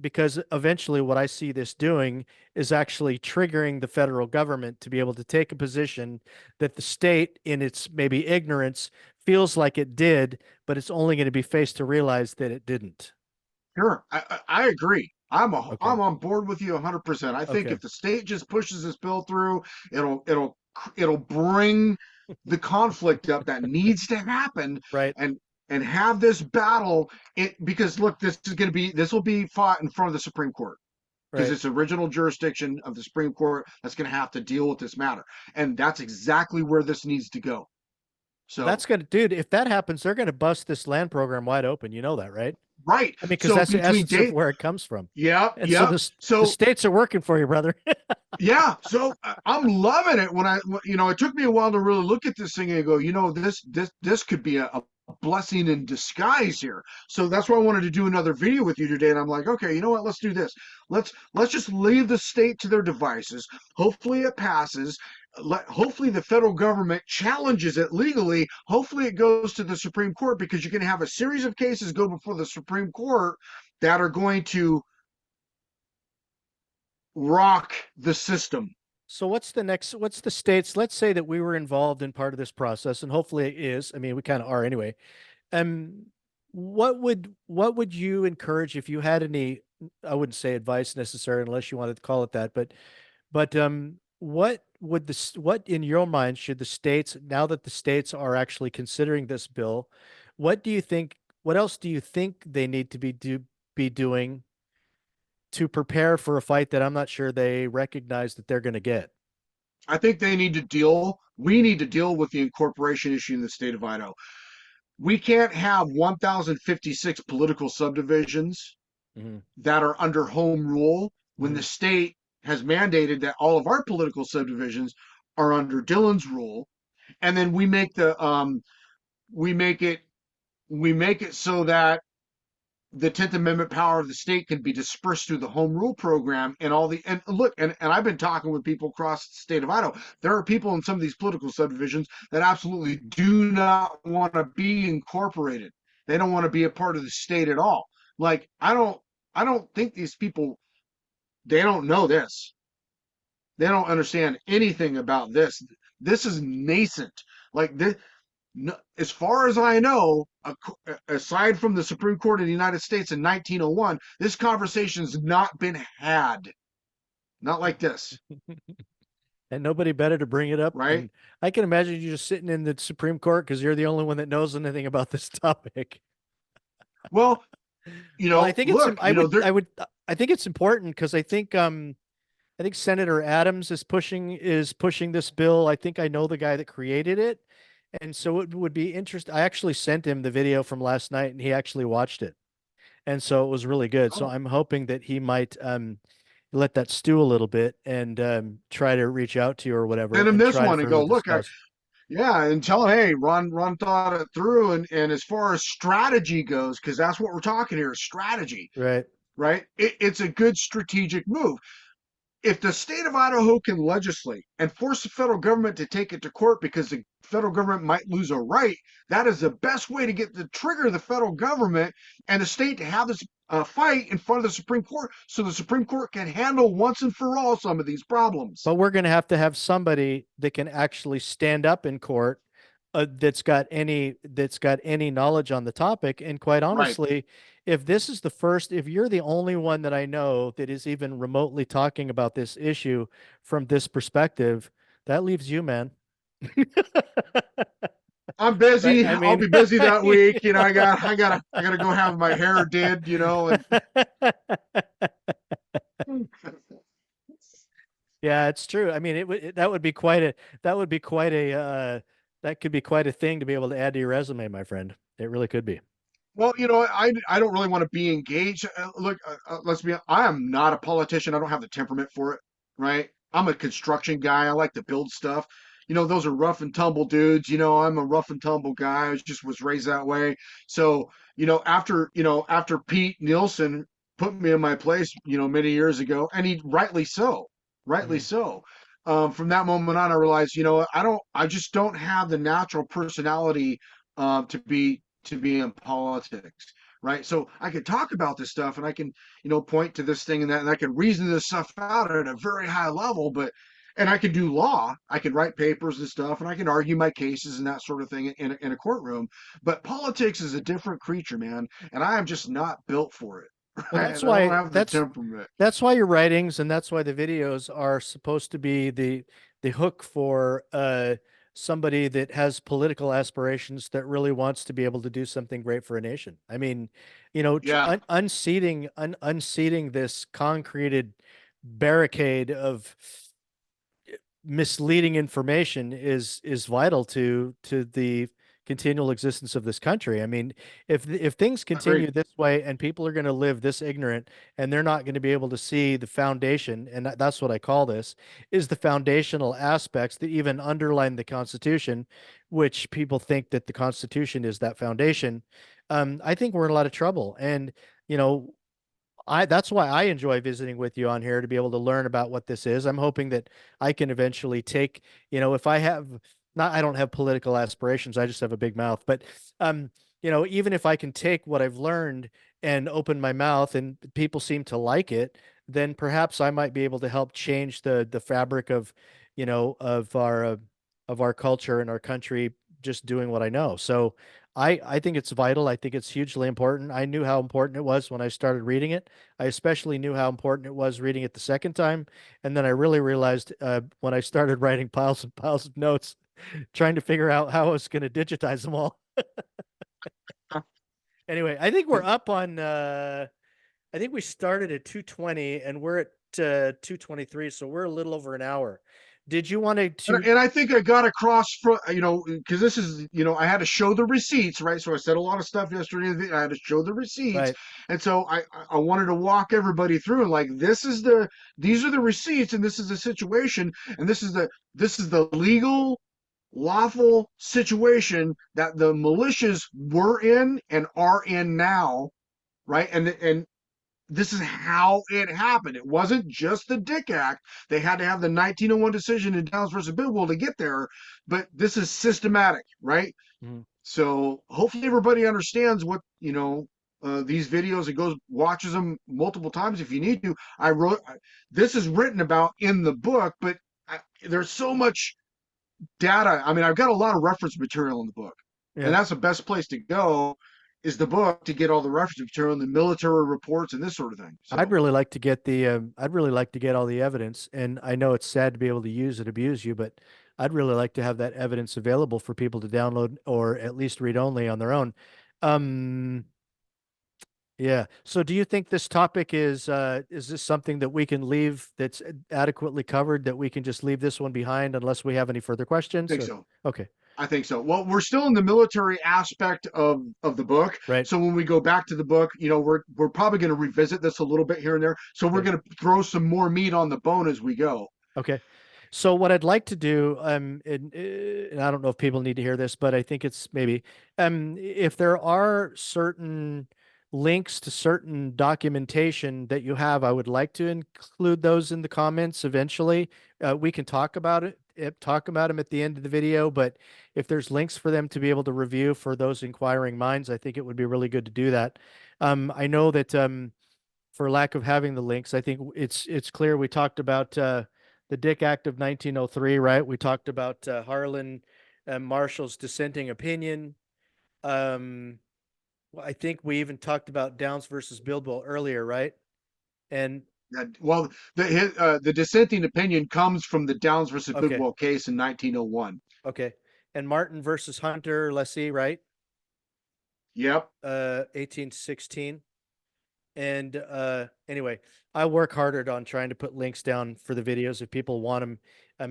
Because eventually, what I see this doing is actually triggering the federal government to be able to take a position that the state, in its maybe ignorance, feels like it did, but it's only going to be faced to realize that it didn't. sure. I agree. Okay. I'm on board with you 100%. I think Okay. if the state just pushes this bill through, it'll bring the conflict up that needs to happen, Right. and have this battle. Because look, this will be fought in front of the Supreme Court, because Right. it's original jurisdiction of the Supreme Court that's going to have to deal with this matter, and that's exactly where this needs to go. Well, So, that's gonna, dude, if that happens, they're gonna bust this land program wide open. You know that, right? right. I mean, because So that's the between essence of date, where it comes from. yep, And so yep. the So states are working for you, brother. yeah, so I'm loving it. It took me a while to really look at this thing and go, this could be a blessing in disguise here. So that's why I wanted to do another video with you today. And I'm like, okay, you know what? Let's do this. Let's just leave the state to their devices. Hopefully it passes. Hopefully the federal government challenges it legally. Hopefully it goes to the Supreme Court, because you're going to have a series of cases go before the Supreme Court that are going to rock the system. So what's the states? Let's say that we were involved in part of this process, and hopefully it is. I mean, we kind of are anyway. Um, what would you encourage if you had any, I wouldn't say advice necessarily unless you wanted to call it that, but what in your mind should the states, now that the states are actually considering this bill, what else do you think they need to be doing to prepare for a fight that I'm not sure they recognize that they're going to get? I think we need to deal with the incorporation issue in the state of Idaho. We can't have 1,056 political subdivisions Hmm. that are under home rule when the Hmm. state has mandated that all of our political subdivisions are under Dillon's rule. And then we make it so that the 10th Amendment power of the state can be dispersed through the home rule program, and all the and look, and I've been talking with people across the state of Idaho. There are people in some of these political subdivisions that absolutely do not want to be incorporated. They don't want to be a part of the state at all. Like, I don't think these people, they don't know this. They don't understand anything about this. This is nascent. Like this, no, as far as I know, aside from the Supreme Court of the United States in 1901, this conversation's not been had. Not like this. And nobody better to bring it up right? than I can imagine you just sitting in the Supreme Court because you're the only one that knows anything about this topic. Well, Well, I think it's look, I think it's important because I think Senator Adams is pushing this bill. I think I know the guy that created it. And so it would be interesting. I actually sent him the video from last night and he actually watched it. And so it was really good. So oh, I'm hoping that he might let that stew a little bit and try to reach out to you or whatever send him and this try to one and further go, look, discuss. yeah, and tell him, hey, Ron thought it through, and as far as strategy goes, because that's what we're talking here, is strategy, Right. right? It's a good strategic move. If the state of Idaho can legislate and force the federal government to take it to court because the federal government might lose a right, that is the best way to get the trigger the federal government and the state to have this fight in front of the Supreme Court so the Supreme Court can handle once and for all some of these problems. But we're going to have somebody that can actually stand up in court that's got any knowledge on the topic. And quite Right. honestly, if you're the only one that I know that is even remotely talking about this issue from this perspective, that leaves you, man. I'm Right? busy. I I'll mean, be busy that week. I gotta go have my hair did, and yeah, it's true. I mean, that would be that would be quite a that could be quite a thing to be able to add to your resume, my friend. It really could be. well, I don't really want to be engaged. Look, let's be. I am not a politician. I don't have the temperament for it, right? I'm a construction guy. I like to build stuff. Those are rough and tumble dudes. I'm a rough and tumble guy. I was raised that way. So, after Pete Nielsen put me in my place, many years ago, and he rightly Mhm. so. From that moment on, I realized, I just don't have the natural personality to be in politics, right? So I could talk about this stuff and I can, point to this thing and that, and I can reason this stuff out at a very high level, and I can do law, I can write papers and stuff, and I can argue my cases and that sort of thing in a courtroom. But politics is a different creature, man, and I am just not built for it, Well, right? I don't have the temperament. that's why your writings and that's why the videos are supposed to be the hook for somebody that has political aspirations that really wants to be able to do something great for a nation. I mean, Yeah, unseating this concreted barricade of misleading information is vital to the continual existence of this country. I mean, if things agreed. continue this way and people are going to live this ignorant and they're not going to be able to see the foundation, and that's what I call this, is the foundational aspects that even underline the Constitution, which people think that the Constitution is that foundation. I think we're in a lot of trouble. And you know, that's why I enjoy visiting with you on here to be able to learn about what this is. I'm hoping that I can eventually take, if I have not, I don't have political aspirations. I just have a big mouth. But, um, even if I can take what I've learned and open my mouth and people seem to like it, then perhaps I might be able to help change the fabric of, you know, of our culture and our country just doing what I know. So I think it's vital. I think it's hugely important. I knew how important it was when I started reading it. I especially knew how important it was reading it the second time. And then I really realized when I started writing piles and piles of notes, trying to figure out how I was going to digitize them all. Anyway, I think we're up on, I think we started at 2:20 and we're at 2:23. So we're a little over an hour. Did you want And, to, and I think I got across from, because this is, I had to show the receipts, right? So I said a lot of stuff yesterday. I had to show the receipts. right? And so I wanted to walk everybody through and like, these are the receipts and this is the situation. And this is the legal, lawful situation that the militias were in and are in now, right? And this is how it happened. It wasn't just the Dick Act. They had to have the 1901 decision in Downs versus Bidwell to get there, but this is systematic, right? Mhm. So hopefully everybody understands what these videos. It goes watches them multiple times if you need to. This is written about in the book, but there's so much data. I mean, I've got a lot of reference material in the book, and Yeah. that's the best place to go is the book to get all the reference material and the military reports and this sort of thing. I'd So really like to get the I'd really like to get all the evidence, and I know it's sad to be able to use and abuse you, but I'd really like to have that evidence available for people to download or at least read only on their own. Um, yeah. So do you think this topic is this something that we can leave that's adequately covered, that we can just leave this one behind unless we have any further I questions think or so. okay, I think so. Well, we're still in the military aspect of the book. right. So when we go back to the book, we're probably going to revisit this a little bit here and there. So we're Okay. going to throw some more meat on the bone as we go. Okay. So what I'd like to do, and I don't know if people need to hear this, but I think it's maybe, if there are certain links to certain documentation that you have, I would like to include those in the comments eventually. We can talk about talk about them at the end of the video, but if there's links for them to be able to review for those inquiring minds, I think it would be really good to do that. I know that, for lack of having the links, I think it's clear we talked about the Dick Act of 1903, right? We talked about Harlan Marshall's dissenting opinion. Um, I think we even talked about Downs versus Bilbo earlier, right? And Well, the dissenting opinion comes from the Downs versus okay, Bidwell case in 1901. okay, and Martin versus Hunter, let's see, right? Yep. 1816. And anyway, I work harder on trying to put links down for the videos if people want them.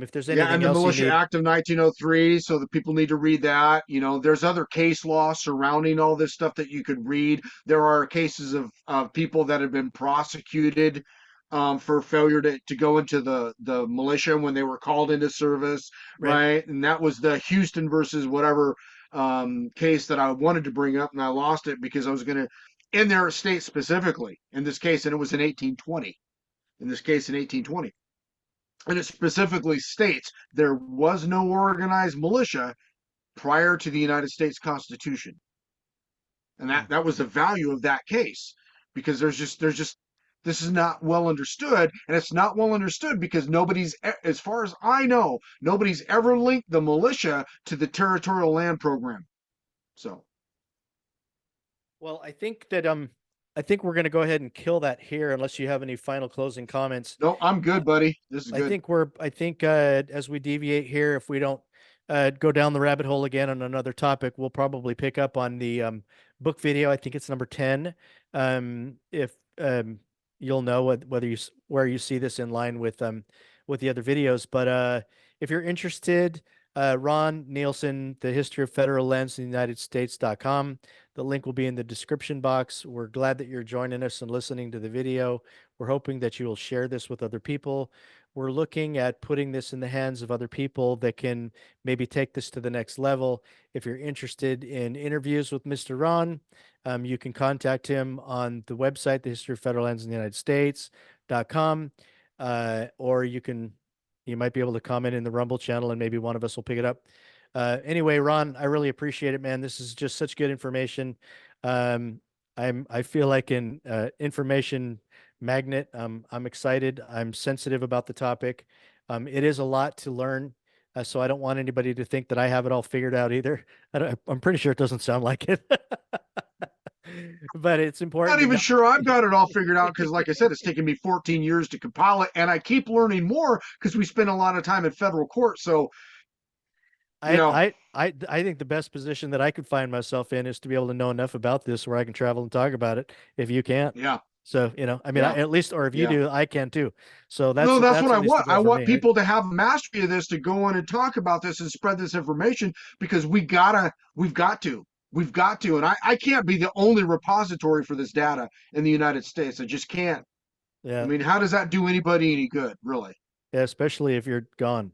If there's Yeah, anything and the else you Militia need, Act of 1903, so the people need to read that. There's other case law surrounding all this stuff that you could read. There are cases of people that have been prosecuted for failure to go into the militia when they were called into service, right? right? And that was the Houston versus whatever case that I wanted to bring up, and I lost it because I was going to, in their state specifically, in this case, and it was in 1820. In this case, in 1820. And it specifically states there was no organized militia prior to the United States Constitution. And Hmm. that was the value of that case, because there's just this is not well understood, and it's not well understood because nobody's, as far as I know, nobody's ever linked the militia to the territorial land program. So Well, I think we're going to go ahead and kill that here unless you have any final closing comments. no, I'm good, buddy. This is good. I think as we deviate here, if we don't go down the rabbit hole again on another topic, we'll probably pick up on the book video. I think it's number 10. If you'll know whether where you see this in line with the other videos, but if you're interested, Ron Nielsen, The History of Federal Lands in the United States.com. The link will be in the description box. We're glad that you're joining us and listening to the video. We're hoping that you will share this with other people. We're looking at putting this in the hands of other people that can maybe take this to the next level. If you're interested in interviews with Mr. Ron, you can contact him on the website, the History of Federal Lands in the United States.com, or you might be able to comment in the Rumble channel and maybe one of us will pick it up. Anyway, Ron, I really appreciate it, man. This is just such good information. Um, I feel like an information magnet. I'm excited. I'm sensitive about the topic. It is a lot to learn, so I don't want anybody to think that I have it all figured out either. I'm pretty sure it doesn't sound like it, but it's Not important to even know. sure I've got it all figured out because, like I said, it's taken me 14 years to compile it, and I keep learning more because we spend a lot of time in federal court. So, you know, I think the best position that I could find myself in is to be able to know enough about this where I can travel and talk about it if you can't. yeah, So, I mean, yeah, at least, or if you yeah. do, I can too. So No, that's what that's I at least the want. I goal for want me, right? people to have mastery of this to go in and talk about this and spread this information because we've got to. And I can't be the only repository for this data in the United States. I just can't. I Yeah. mean, how does that do anybody any good, really? Yeah, especially if you're gone.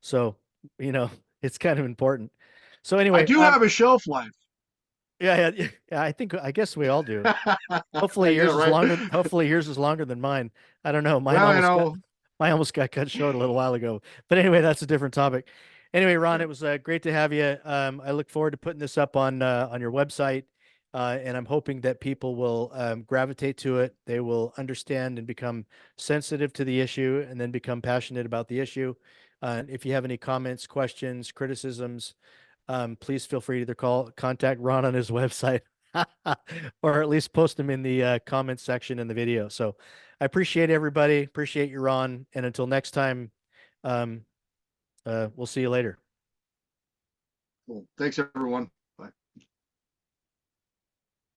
So, you know, it's kind of important. So I anyway, do have a shelf life. yeah, I guess we all do. I know, right? Hopefully yours is longer than mine. I don't know. Well, you know, Mine almost got cut short a little while ago. But anyway, that's a different topic. Anyway, Ron, yeah. it was great to have you. I look forward to putting this up on your website. And I'm hoping that people will gravitate to it. They will understand and become sensitive to the issue and then become passionate about the issue. And if you have any comments, questions, criticisms, please feel free to either contact Ron on his website or at least post them in the comments section in the video. So I appreciate everybody. Appreciate you, Ron. And until next time, um, we'll see you later. Cool. Thanks, everyone.